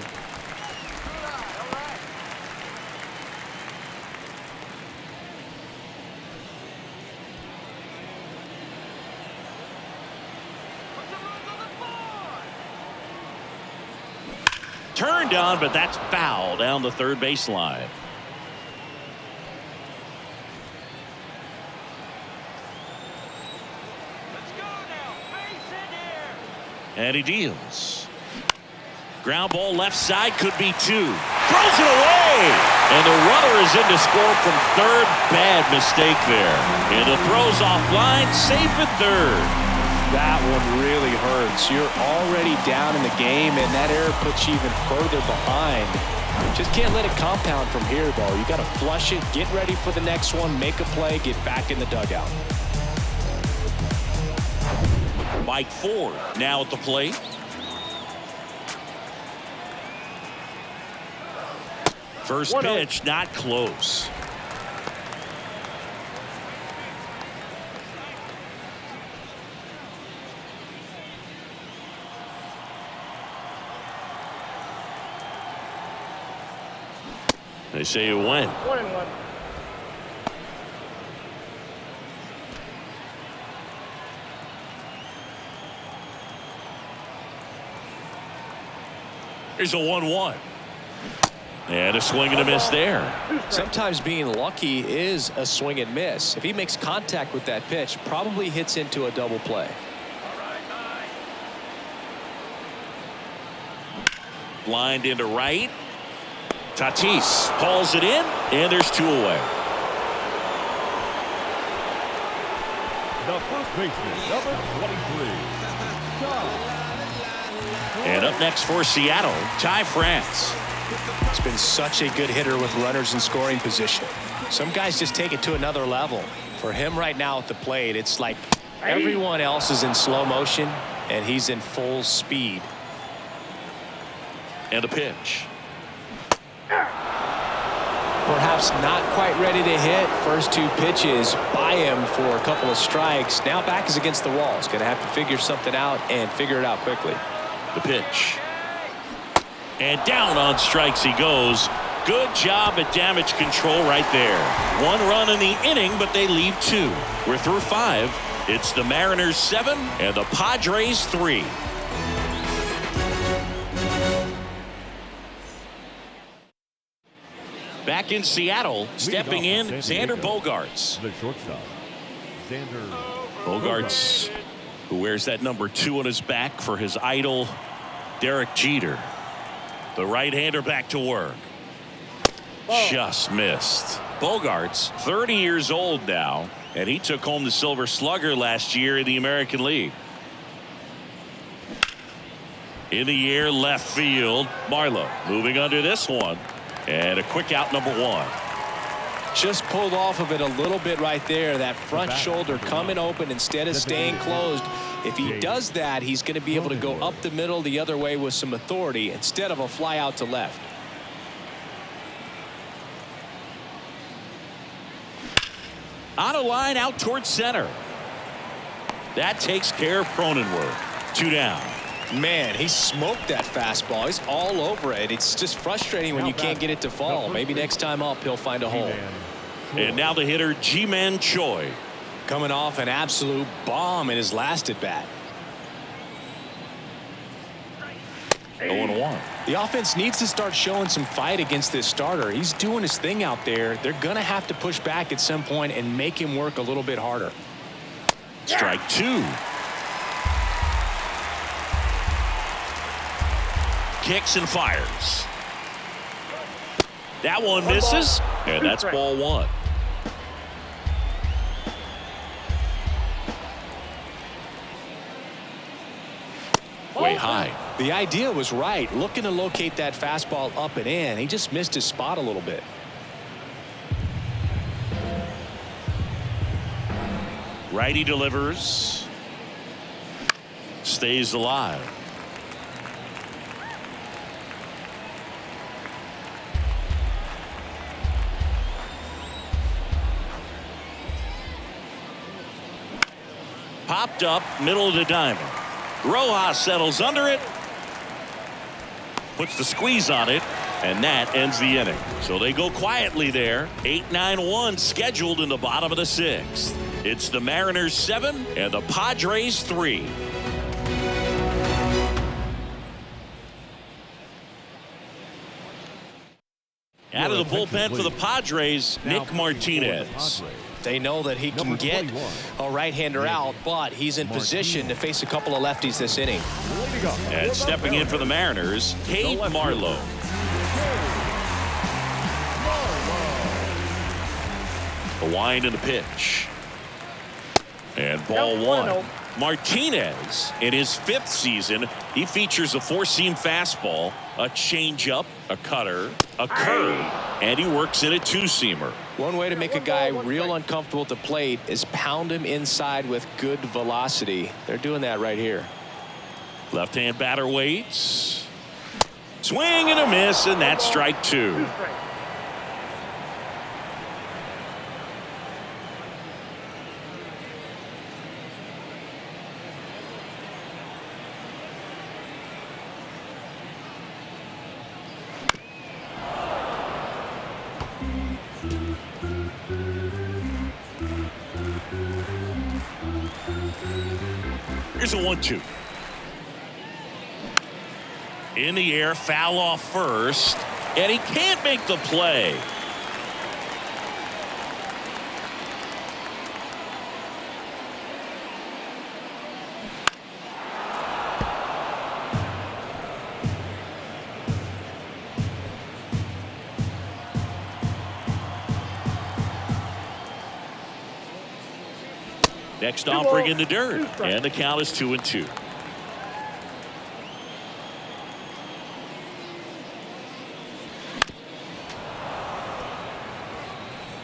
Speaker 2: Turned on, but that's foul down the third baseline. And he deals. Ground ball left side, could be two. Throws it away. And the runner is in to score from third. Bad mistake there. And the throw's offline, safe at third.
Speaker 3: That one really hurts. You're already down in the game, and that error puts you even further behind. Just can't let it compound from here, though. You got to flush it, get ready for the next one, make a play, get back in the dugout.
Speaker 2: Mike Ford now at the plate. First pitch, not close. They say it went.
Speaker 5: 1-1.
Speaker 2: Here's a 1-1. And a swing and a miss there.
Speaker 3: Sometimes being lucky is a swing and miss. If he makes contact with that pitch, probably hits into a double play.
Speaker 2: Lined into right. Tatis hauls it in, and there's two away.
Speaker 4: The first baseman, number 23.
Speaker 2: And up next for Seattle, Ty France.
Speaker 3: He's been such a good hitter with runners in scoring position. Some guys just take it to another level. For him right now at the plate, it's like everyone else is in slow motion, and he's in full speed.
Speaker 2: And a pitch.
Speaker 3: Perhaps not quite ready to hit. First two pitches by him for a couple of strikes. Now back is against the wall. He's going to have to figure something out and figure it out quickly.
Speaker 2: The pitch. And down on strikes he goes. Good job at damage control right there. One run in the inning, but they leave two. We're through five. It's the Mariners 7 and the Padres 3. Back in Seattle, stepping in, Xander Bogaerts.
Speaker 4: The shortstop, Xander
Speaker 2: Bogaerts, who wears that number 2 on his back for his idol, Derek Jeter. The right-hander back to work. Just missed. Bogaerts, 30 years old now, and he took home the Silver Slugger last year in the American League. In the air, left field. Marlowe moving under this one. And a quick out, number 1.
Speaker 3: Just pulled off of it a little bit right there. That front shoulder coming open instead of staying closed. If he does that, he's going to be able to go up the middle the other way with some authority instead of a fly out to left.
Speaker 2: On a line out towards center. That takes care of Cronenworth. 2 down.
Speaker 3: Man, he smoked that fastball. He's all over it. It's just frustrating when you can't get it to fall. Maybe next time up he'll find a hole.
Speaker 2: And now the hitter, Ji-Man Choi.
Speaker 3: Coming off an absolute bomb in his last at bat.
Speaker 2: 0-1.
Speaker 3: The offense needs to start showing some fight against this starter. He's doing his thing out there. They're going to have to push back at some point and make him work a little bit harder.
Speaker 2: Strike 2. Kicks and fires. That one misses, and that's ball 1. Way high.
Speaker 3: The idea was right. Looking to locate that fastball up and in. He just missed his spot a little bit.
Speaker 2: Righty delivers. Stays alive. Popped up, middle of the diamond. Rojas settles under it. puts the squeeze on it, and that ends the inning. So they go quietly there. 8-9-1 scheduled in the bottom of the 6th. It's the Mariners 7 and the Padres 3. Out of the bullpen for the Padres, Nick Martinez.
Speaker 3: They know that he can get a right-hander out, but he's in position to face a couple of lefties this inning.
Speaker 2: And stepping in for the Mariners, Cade Marlowe. The wind and the pitch. And ball 1. Martinez, in his 5th season, he features a 4-seam fastball, a changeup, a cutter, a curve, and he works in a 2-seamer.
Speaker 3: One way to make a guy real uncomfortable at the plate is pound him inside with good velocity. They're doing that right here.
Speaker 2: Left-hand batter waits. Swing and a miss, and that's strike 2. Here's a 1-2. In the air, foul off first, and he can't make the play. Next offering in the dirt, and the count is 2-2.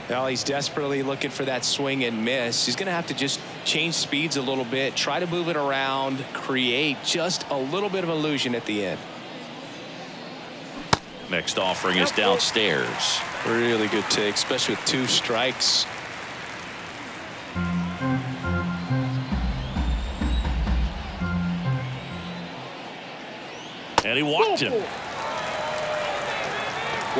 Speaker 3: Well, he's desperately looking for that swing and miss. He's going to have to just change speeds a little bit, try to move it around, create just a little bit of illusion at the end.
Speaker 2: Next offering is downstairs.
Speaker 3: Really good take, especially with 2 strikes.
Speaker 2: And he walked him.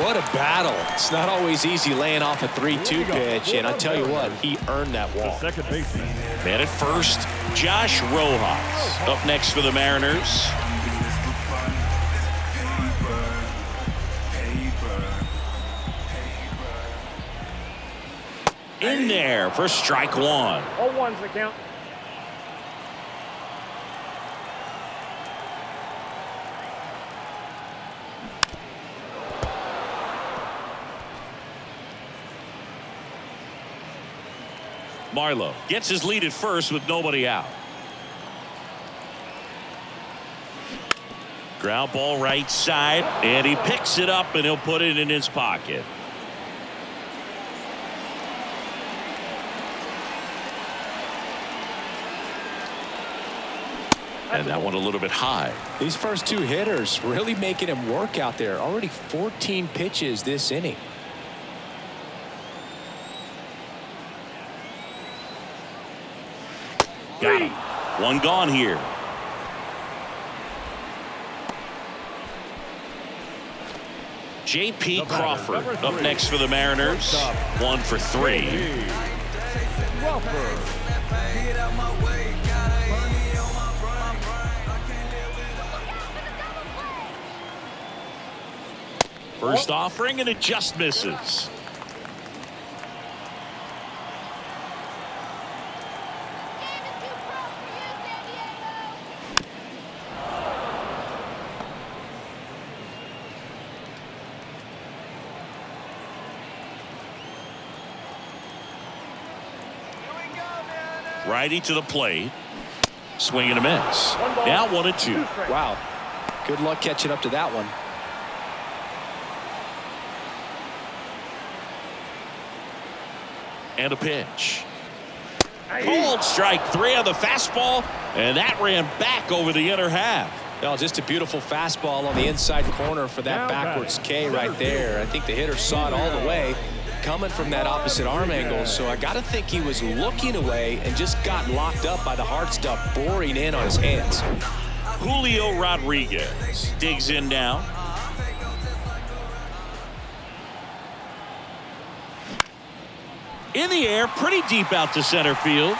Speaker 3: What a battle. It's not always easy laying off a 3-2 pitch, and I tell you what, he earned that walk.
Speaker 4: Second baseman.
Speaker 2: Man at first, Josh Rojas. Up next for the Mariners. In there for strike 1.
Speaker 5: All ones the count.
Speaker 2: Marlowe gets his lead at first with nobody out. Ground ball right side, and he picks it up, and he'll put it in his pocket. And that one a little bit high.
Speaker 3: These first 2 hitters really making him work out there. Already 14 pitches this inning.
Speaker 2: Got him. 1 gone here. J.P. Crawford up next for the Mariners. 1 for 3. First offering, and it just misses. Righty to the plate. Swing and a miss. Now 1-2.
Speaker 3: Wow. Good luck catching up to that one.
Speaker 2: And a pitch. Called strike 3 on the fastball, and that ran back over the inner half.
Speaker 3: Well, just a beautiful fastball on the inside corner for that backwards K right there. I think the hitter saw it all the way coming from that opposite arm angle, so I got to think he was looking away and just got locked up by the hard stuff boring in on his hands.
Speaker 2: Julio Rodriguez digs in now. In the air, pretty deep out to center field.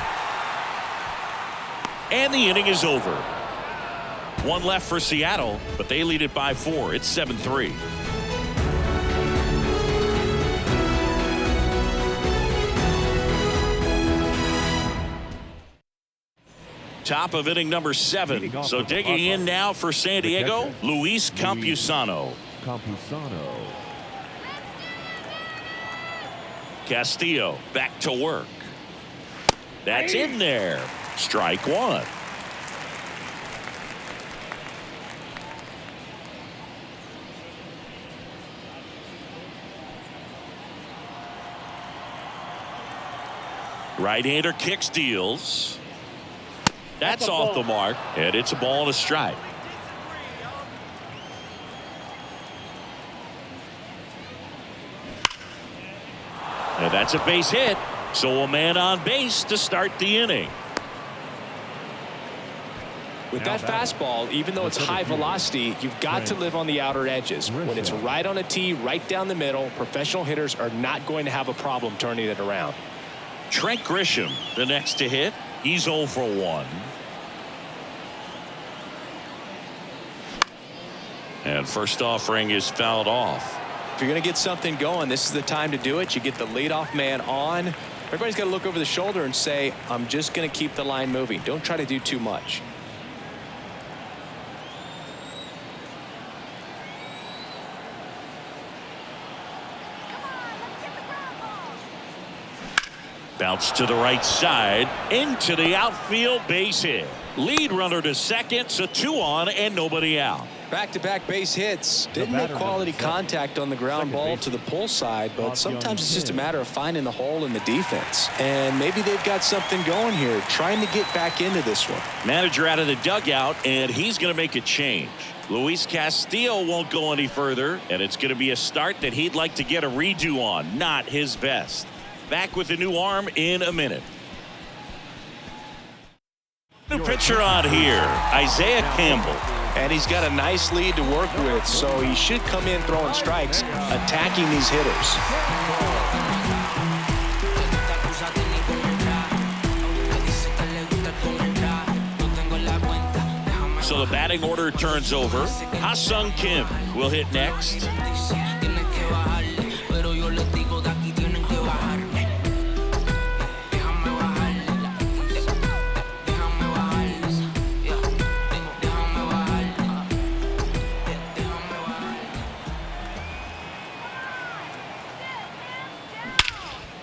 Speaker 2: And the inning is over. One left for Seattle, but they lead it by 4. It's 7-3. Top of inning number 7. So digging in now for San Diego, Luis Campusano. Castillo back to work. That's in there. Strike 1. Right-hander kicks, deals. That's off the mark, and it's a ball and a strike. And that's a base hit, so a man on base to start the inning.
Speaker 3: With that fastball, even though it's high velocity, you've got to live on the outer edges. When it's right on a tee, right down the middle, professional hitters are not going to have a problem turning it around.
Speaker 2: Trent Grisham, the next to hit. He's 0 for 1. And first offering is fouled off.
Speaker 3: If you're going to get something going, this is the time to do it. You get the leadoff man on. Everybody's got to look over the shoulder and say, I'm just going to keep the line moving. Don't try to do too much.
Speaker 2: Bounce to the right side, into the outfield, base hit. Lead runner to second, so 2 on and nobody out.
Speaker 3: Back-to-back base hits. Didn't make quality contact on the ground ball to the pull side, but sometimes it's just a matter of finding the hole in the defense. And maybe they've got something going here, trying to get back into this one.
Speaker 2: Manager out of the dugout, and he's going to make a change. Luis Castillo won't go any further, and it's going to be a start that he'd like to get a redo on. Not his best. Back with the new arm in a minute. New pitcher on here, Isaiah Campbell.
Speaker 3: And he's got a nice lead to work with, so he should come in throwing strikes, attacking these hitters.
Speaker 2: So the batting order turns over. Ha-Sung Kim will hit next.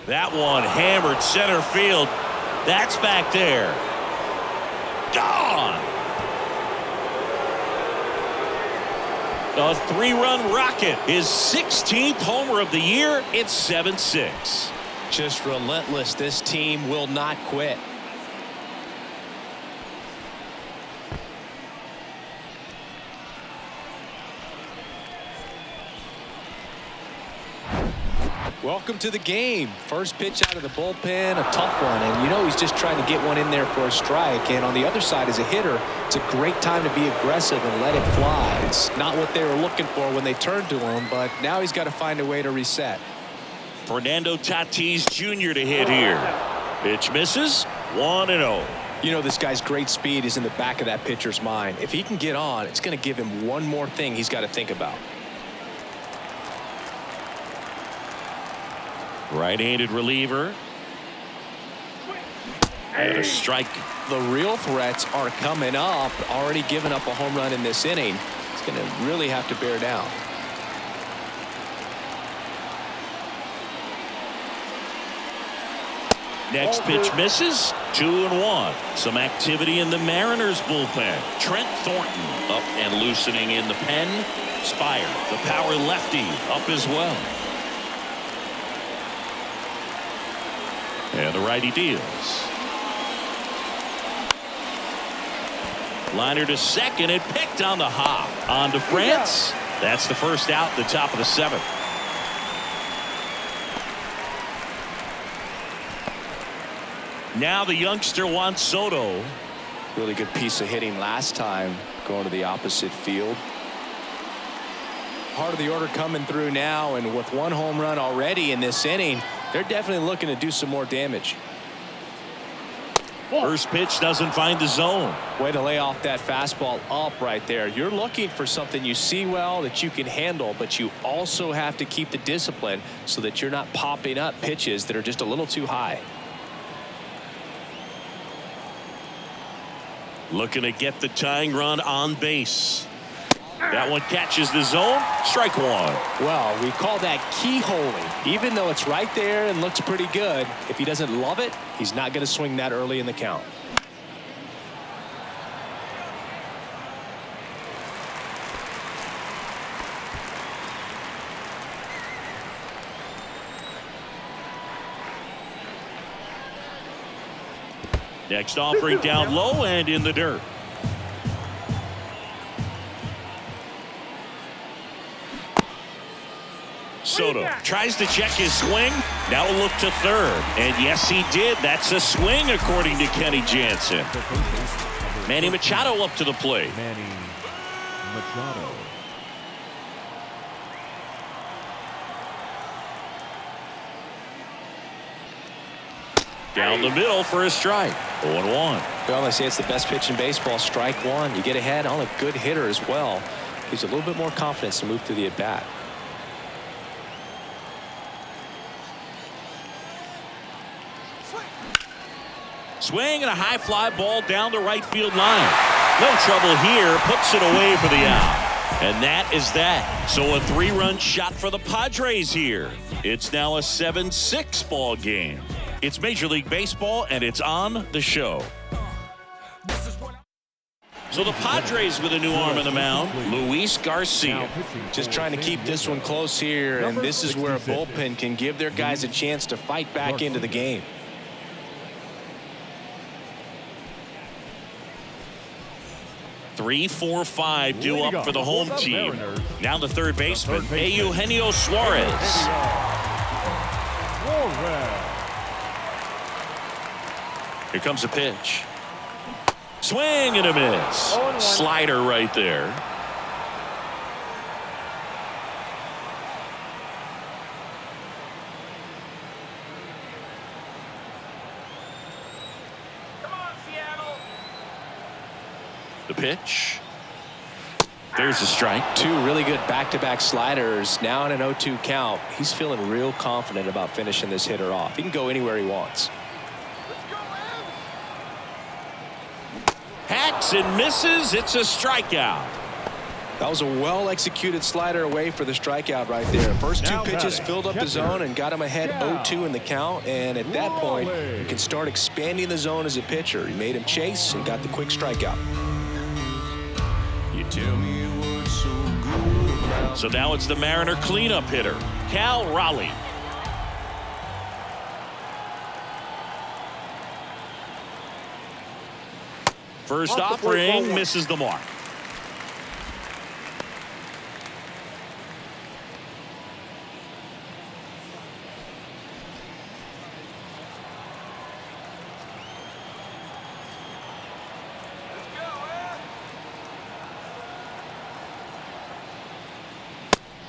Speaker 2: That one hammered center field. That's back there. Gone. A 3-run rocket. His 16th homer of the year. It's 7-6.
Speaker 3: Just relentless. This team will not quit. Welcome to the game. First pitch out of the bullpen, a tough one, and you know he's just trying to get one in there for a strike. And on the other side, as a hitter, it's a great time to be aggressive and let it fly. It's not what they were looking for when they turned to him, but now he's got to find a way to reset.
Speaker 2: Fernando Tatis Jr. to hit here. Pitch misses. 1-0.
Speaker 3: You know this guy's great speed is in the back of that pitcher's mind. If he can get on, it's going to give him one more thing he's got to think about.
Speaker 2: Right-handed reliever. And a strike.
Speaker 3: The real threats are coming up. Already given up a home run in this inning. He's going to really have to bear down.
Speaker 2: Next pitch misses. 2-1. Some activity in the Mariners bullpen. Trent Thornton up and loosening in the pen. Spire, the power lefty, up as well. And the righty deals. Liner to second and picked on the hop. On to France. That's the first out, the top of the 7th. Now the youngster Juan Soto.
Speaker 3: Really good piece of hitting last time, going to the opposite field. Part of the order coming through now, and with one home run already in this inning, They're definitely looking to do some more damage.
Speaker 2: First pitch doesn't find the zone.
Speaker 3: Way to lay off that fastball up right there. You're looking for something you see well that you can handle, but you also have to keep the discipline so that you're not popping up pitches that are just a little too high.
Speaker 2: Looking to get the tying run on base. That one catches the zone. Strike one.
Speaker 3: Well, we call that keyholing. Even though it's right there and looks pretty good, if he doesn't love it, he's not going to swing that early in the count.
Speaker 2: Next offering down low and in the dirt. Soto tries to check his swing. Now look to third. And yes, he did. That's a swing, according to Kenny Jansen. Manny Machado up to the plate.
Speaker 4: Manny Machado.
Speaker 2: Down the middle for a strike. 0-1.
Speaker 3: Well, I say it's the best pitch in baseball. Strike one. You get ahead on a good hitter as well. Gives you a little bit more confidence to move through the at-bat.
Speaker 2: Swing and a high fly ball down the right field line. No trouble here. Puts it away for the out. And that is that. So a 3-run shot for the Padres here. It's now a 7-6 ball game. It's Major League Baseball, and it's on the show. So the Padres with a new arm in the mound, Luis Garcia.
Speaker 3: Just trying to keep this one close here, and this is where a bullpen can give their guys a chance to fight back into the game.
Speaker 2: Three, 4, 5 due up for the home team. Now the third baseman, Eugenio Suarez. Here comes a pitch. Swing and a miss. Slider right there. The pitch. There's a strike.
Speaker 3: Two really good back-to-back sliders. Now in an 0-2 count. He's feeling real confident about finishing this hitter off. He can go anywhere he wants.
Speaker 2: Hacks and misses. It's a strikeout.
Speaker 3: That was a well-executed slider away for the strikeout right there. First two pitches filled up the zone and got him ahead 0-2 in the count. And at that point, you can start expanding the zone as a pitcher. He made him chase and got the quick strikeout.
Speaker 2: So now it's the Mariner cleanup hitter, Cal Raleigh. First offering misses the mark.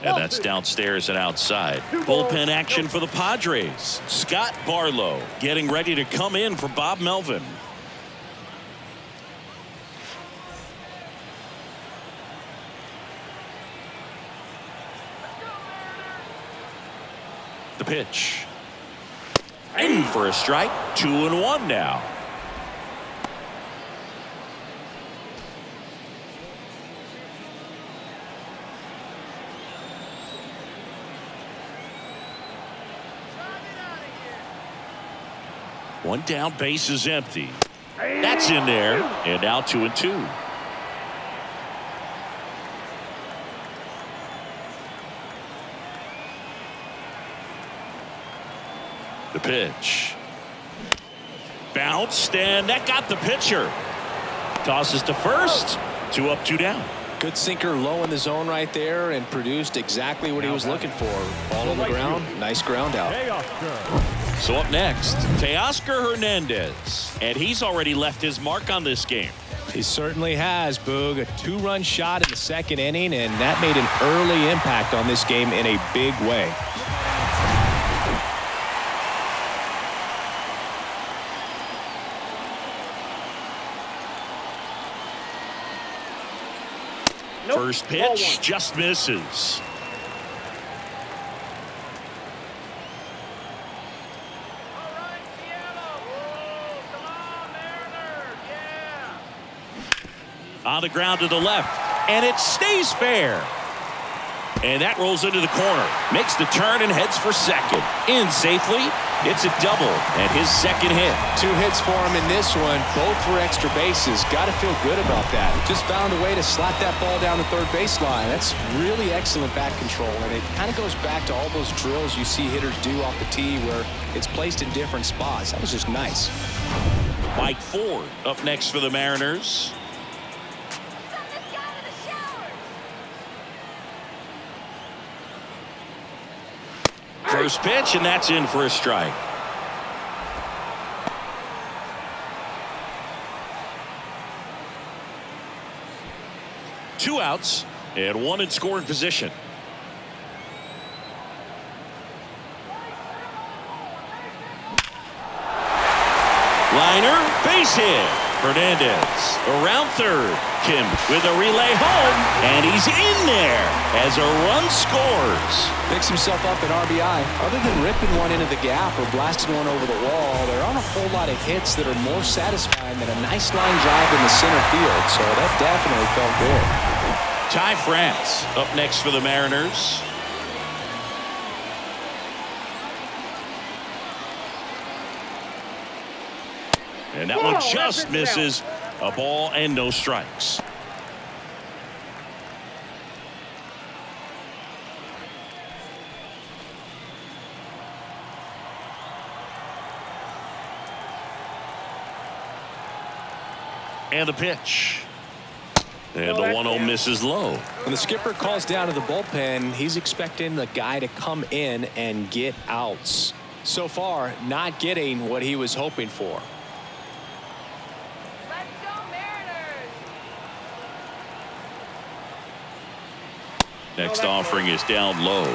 Speaker 2: And that's downstairs and outside. Bullpen action for the Padres. Scott Barlow getting ready to come in for Bob Melvin. The pitch. In for a strike. 2-1 now. One down, base is empty. That's in there, and now 2-2. The pitch. Bounced, and that got the pitcher. Tosses to first. 2 up, 2 down.
Speaker 3: Good sinker low in the zone right there and produced exactly what he was looking for. Ball on the ground. Nice ground out.
Speaker 2: So up next, Teoscar Hernandez. And he's already left his mark on this game.
Speaker 3: He certainly has, Boog. A 2-run shot in the second inning, and that made an early impact on this game in a big way.
Speaker 5: Nope.
Speaker 2: First
Speaker 5: Ball
Speaker 2: pitch
Speaker 5: one.
Speaker 2: just misses. On the ground to the left, and it stays fair. And that rolls into the corner. Makes the turn and heads for second. In safely. It's a double and his second hit.
Speaker 3: 2 hits for him in this one. Both were extra bases. Got to feel good about that. Just found a way to slap that ball down the third baseline. That's really excellent bat control. And it kind of goes back to all those drills you see hitters do off the tee where it's placed in different spots. That was just nice.
Speaker 2: Mike Ford up next for the Mariners. First pitch, and that's in for a strike. Two outs and one in scoring position. Liner, base hit. Hernandez around third. Kim with a relay home, and he's in there as a run scores.
Speaker 3: Picks himself up at RBI. Other than ripping one into the gap or blasting one over the wall, there aren't a whole lot of hits that are more satisfying than a nice line drive in the center field, so that definitely felt good.
Speaker 2: Ty France up next for the Mariners. And that one just misses. A ball and no strikes. And the pitch. And the 1-0 misses low.
Speaker 3: When the skipper calls down to the bullpen, he's expecting the guy to come in and get outs. So far, not getting what he was hoping for.
Speaker 2: Next offering is down low,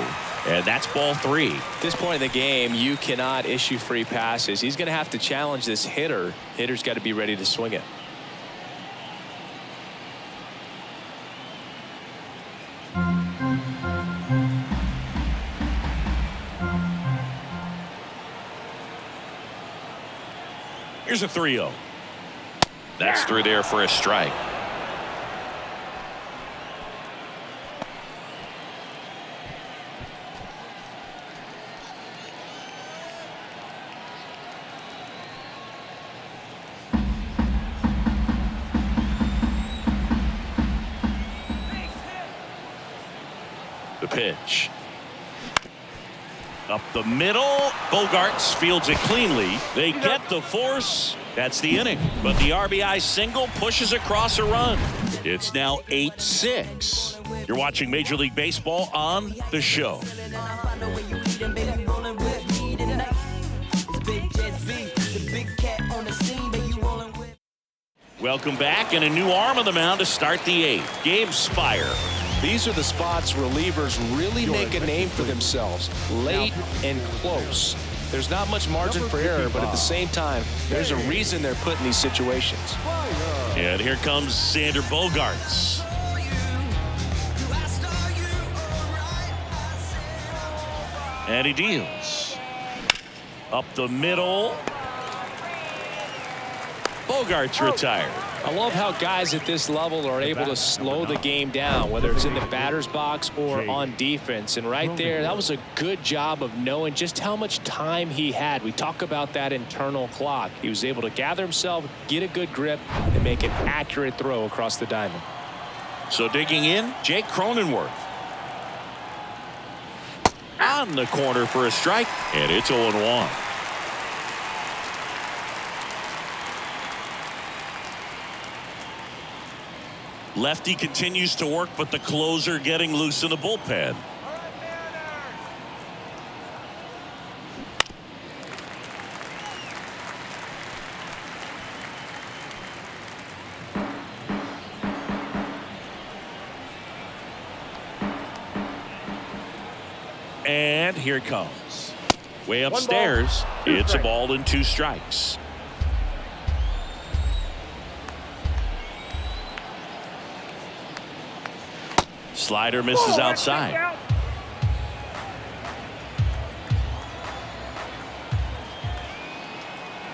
Speaker 2: and that's ball 3.
Speaker 3: At this point in the game, you cannot issue free passes. He's going to have to challenge this hitter. Hitter's got to be ready to swing it.
Speaker 2: Here's a 3-0. That's through there for a strike. The pitch. Up the middle. Bogarts fields it cleanly. They get the force. That's the inning. But the RBI single pushes across a run. It's now 8-6. You're watching Major League Baseball on The Show. Welcome back, and a new arm on the mound to start the 8th. Gabe Spire.
Speaker 3: These are the spots relievers really make a name for themselves. Late and close. There's not much margin for error, but at the same time, there's a reason they're put in these situations.
Speaker 2: And here comes Xander Bogaerts. And he deals. Up the middle. Bogaerts retired.
Speaker 3: I love how guys at this level are able to slow the game down, whether it's in the batter's box or on defense. And right there, that was a good job of knowing just how much time he had. We talk about that internal clock. He was able to gather himself, get a good grip, and make an accurate throw across the diamond.
Speaker 2: So digging in, Jake Cronenworth. On the corner for a strike, and it's 0-1. Lefty continues to work, but the closer getting loose in the bullpen. And here it comes. Way upstairs, it's a ball and 2 strikes. Slider misses outside.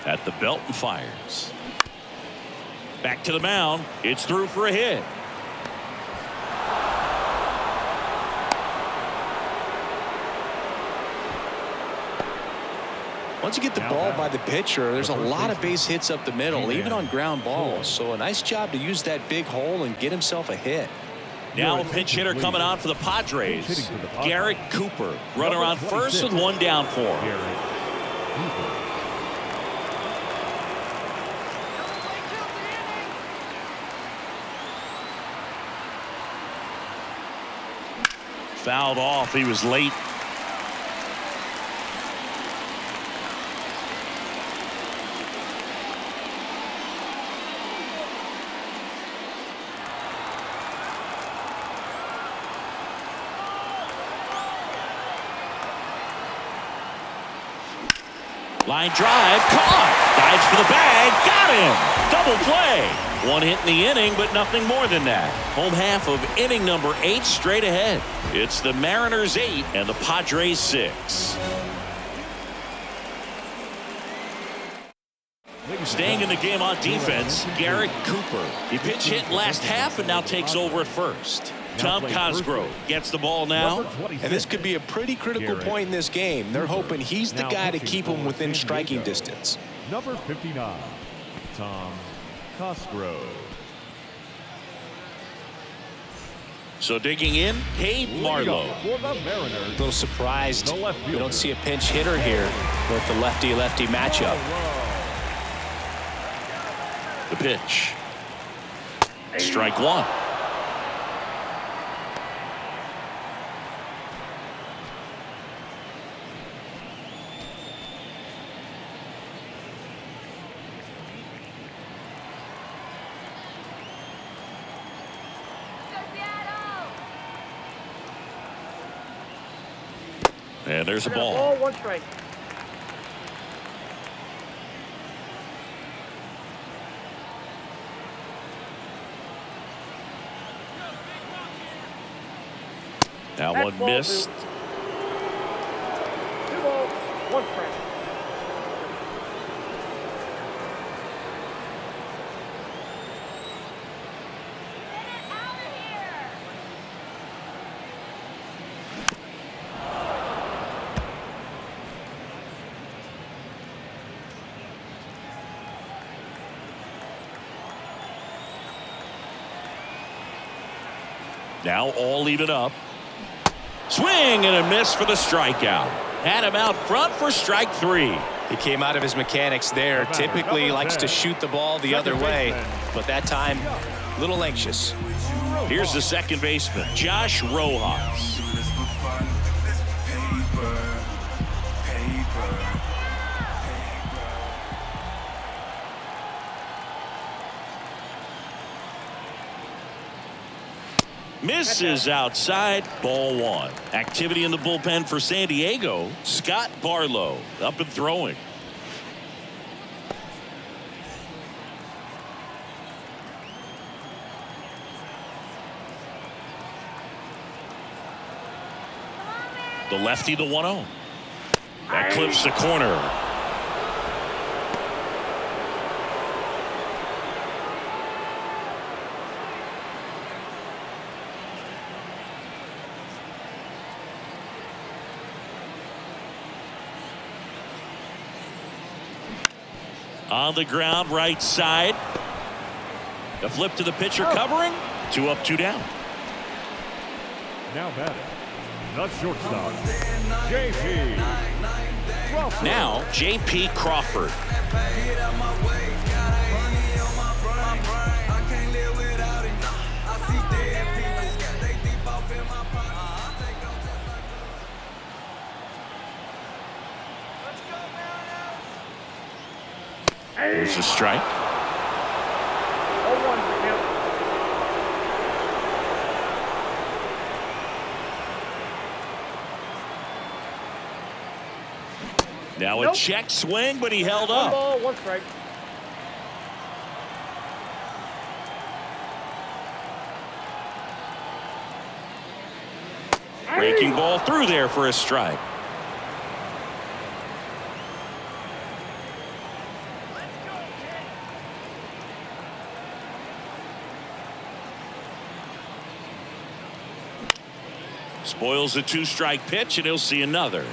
Speaker 2: At the belt and fires. Back to the mound. It's through for a hit.
Speaker 3: Once you get the ball by the pitcher, there's a lot of base hits up the middle, even on ground balls. So a nice job to use that big hole and get himself a hit.
Speaker 2: Now a pinch hitter coming on for the Padres. Garrett Cooper. Runner on first with one down for him. Fouled off. He was late. Line drive, caught, dives for the bag, got him, double play. One hit in the inning, but nothing more than that. Home half of inning number 8 straight ahead. It's the Mariners 8 and the Padres 6. Staying in the game on defense, Garrett Cooper. He pinch hit last half and now takes over at first. Tom Cosgrove gets the ball now.
Speaker 3: And this could be a pretty critical point in this game. They're hoping he's the guy to keep him within striking distance.
Speaker 4: Number 59, Tom Cosgrove.
Speaker 2: So digging in, Cade Marlowe.
Speaker 3: A little surprised we don't see a pinch hitter here with the lefty-lefty matchup.
Speaker 2: The pitch. Strike one. And there's a ball.
Speaker 5: Ball, one strike.
Speaker 2: That
Speaker 5: That's
Speaker 2: one
Speaker 5: ball
Speaker 2: missed.
Speaker 5: 2 balls, 1 strike.
Speaker 2: Now all even up. Swing and a miss for the strikeout. Had him out front for strike 3.
Speaker 3: He came out of his mechanics there. Typically likes to shoot the ball the other way, but that time a little anxious.
Speaker 2: Here's the second baseman, Josh Rojas. Misses outside, ball 1. Activity in the bullpen for San Diego. Scott Barlow up and throwing. The lefty, the 1-0. That clips the corner. On the ground, right side. The flip to the pitcher covering. 2 up, 2 down.
Speaker 4: Now batting, the shortstop, J.P. Crawford.
Speaker 2: Now, J.P. Crawford. There's a strike.
Speaker 5: 0-1 for him.
Speaker 2: Now a check swing, but he held
Speaker 5: 1
Speaker 2: up.
Speaker 5: ball, 1 strike.
Speaker 2: Breaking ball through there for a strike. Spoils a 2-strike pitch, and he'll see another.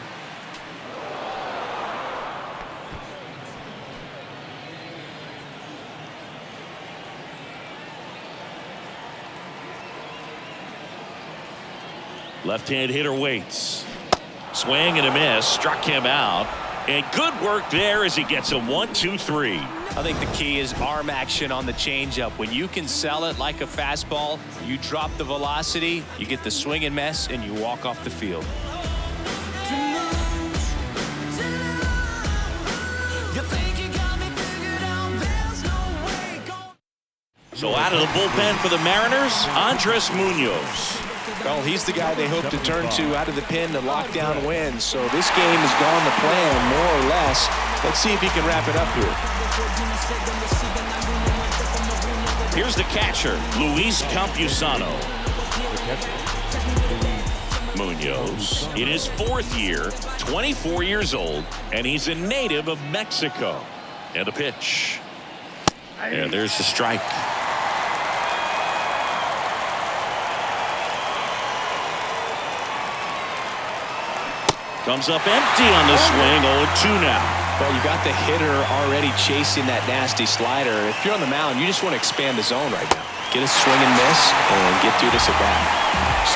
Speaker 2: Left-hand hitter waits. Swing and a miss. Struck him out. And good work there as he gets a 1-2-3.
Speaker 3: I think the key is arm action on the changeup. When you can sell it like a fastball, you drop the velocity, you get the swing and miss, and you walk off the field.
Speaker 2: So out of the bullpen for the Mariners, Andres Munoz.
Speaker 3: Well, he's the guy they hope to turn to out of the pen to lock down wins. So this game has gone to plan, more or less. Let's see if he can wrap it up here.
Speaker 2: Here's the catcher, Luis Campusano. Munoz in his 4th year, 24 years old, and he's a native of Mexico. And the pitch. And there's the strike. Comes up empty on the swing. 0-2 now.
Speaker 3: Well, you got the hitter already chasing that nasty slider. If you're on the mound, you just want to expand the zone right now. Get a swing and miss and get through this at bat.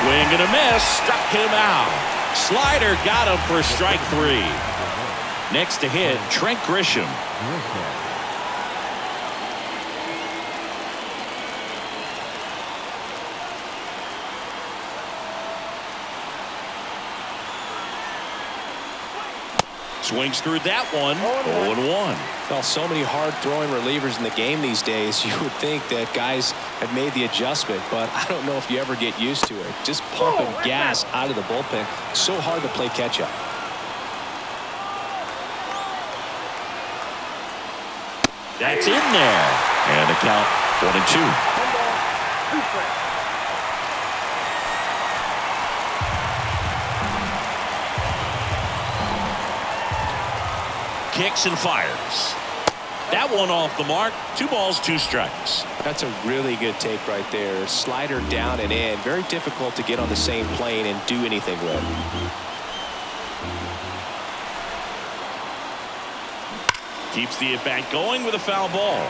Speaker 2: Swing and a miss. Struck him out. Slider got him for strike 3. Next to hit, Trent Grisham. Swings through that one. 0-1.
Speaker 3: Well, so many hard-throwing relievers in the game these days. You would think that guys have made the adjustment, but I don't know if you ever get used to it. Just pumping gas out of the bullpen. So hard to play catch-up.
Speaker 2: That's in there. And the count 1-2. Kicks and fires. That one off the mark. 2 balls, 2 strikes.
Speaker 3: That's a really good take right there. Slider down and in. Very difficult to get on the same plane and do anything with.
Speaker 2: Keeps the at-bat going with a foul ball.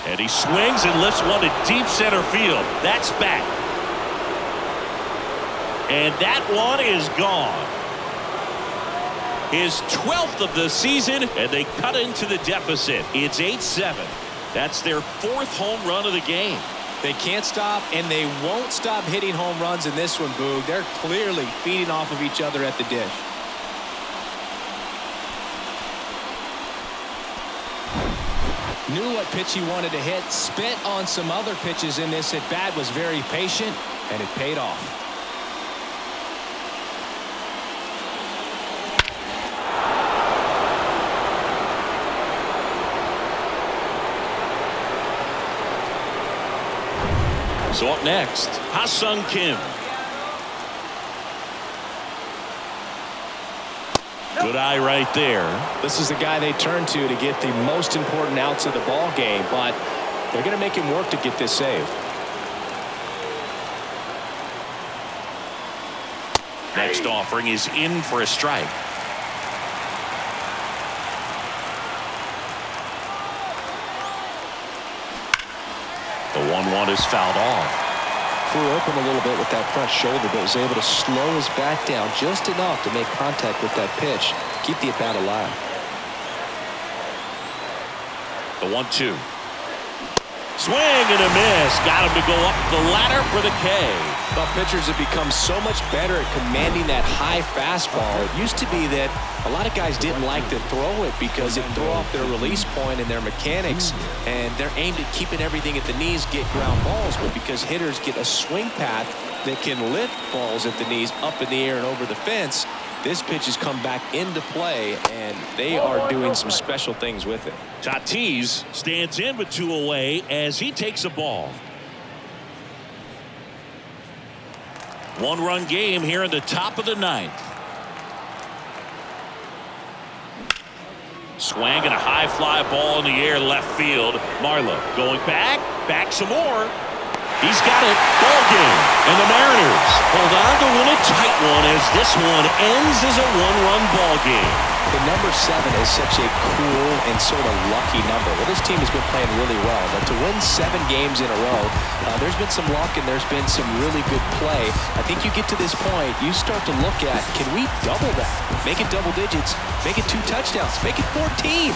Speaker 2: And he swings and lifts one to deep center field. That's back. And that one is gone. His 12th of the season, and they cut into the deficit. It's 8-7. That's their 4th home run of the game.
Speaker 3: They can't stop, and they won't stop hitting home runs in this one, Boog. They're clearly feeding off of each other at the dish. Knew what pitch he wanted to hit. Spit on some other pitches in this at bat. Was very patient, and it paid off.
Speaker 2: So up next, Ha-Sung Kim. Good eye right there.
Speaker 3: This is the guy they turn to get the most important outs of the ball game, but they're going to make him work to get this save.
Speaker 2: Next offering is in for a strike. The 1-1 is fouled off.
Speaker 3: Flew open a little bit with that front shoulder, but was able to slow his bat down just enough to make contact with that pitch. Keep the at-bat alive.
Speaker 2: The 1-2. Swing and a miss. Got him to go up the ladder for the K.
Speaker 3: Well, pitchers have become so much better at commanding that high fastball. It used to be that a lot of guys didn't like to throw it because it threw off their release point and their mechanics, and they're aimed at keeping everything at the knees, get ground balls. But because hitters get a swing path that can lift balls at the knees up in the air and over the fence, this pitch has come back into play, and they are doing some special things with it.
Speaker 2: Tatis stands in with 2 away as he takes a ball. 1-run game here in the top of the 9th. Swing and a high fly ball in the air left field. Marlowe going back some more. He's got it. Ball game. And the Mariners hold on to win a tight one as this one ends as a 1-run ball game.
Speaker 3: The number 7 is such a cool and sort of lucky number. Well, this team has been playing really well, but to win 7 games in a row, there's been some luck and there's been some really good play. I think you get to this point, you start to look at, can we double that? Make it double digits, make it 2 touchdowns, make it 14.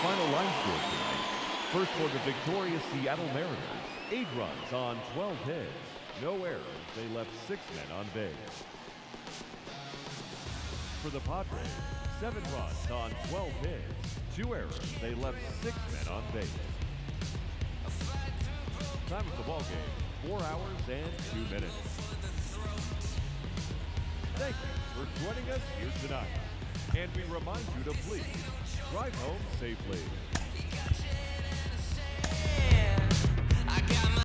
Speaker 4: Final line score tonight. First for the victorious Seattle Mariners, 8 runs on 12 hits. No errors. They left 6 men on base. For the Padres, 7 runs on 12 hits. 2 errors. They left 6 men on base. Time of the ball game, 4 hours and 2 minutes. Thank you for joining us here tonight. And we remind you to please drive home safely.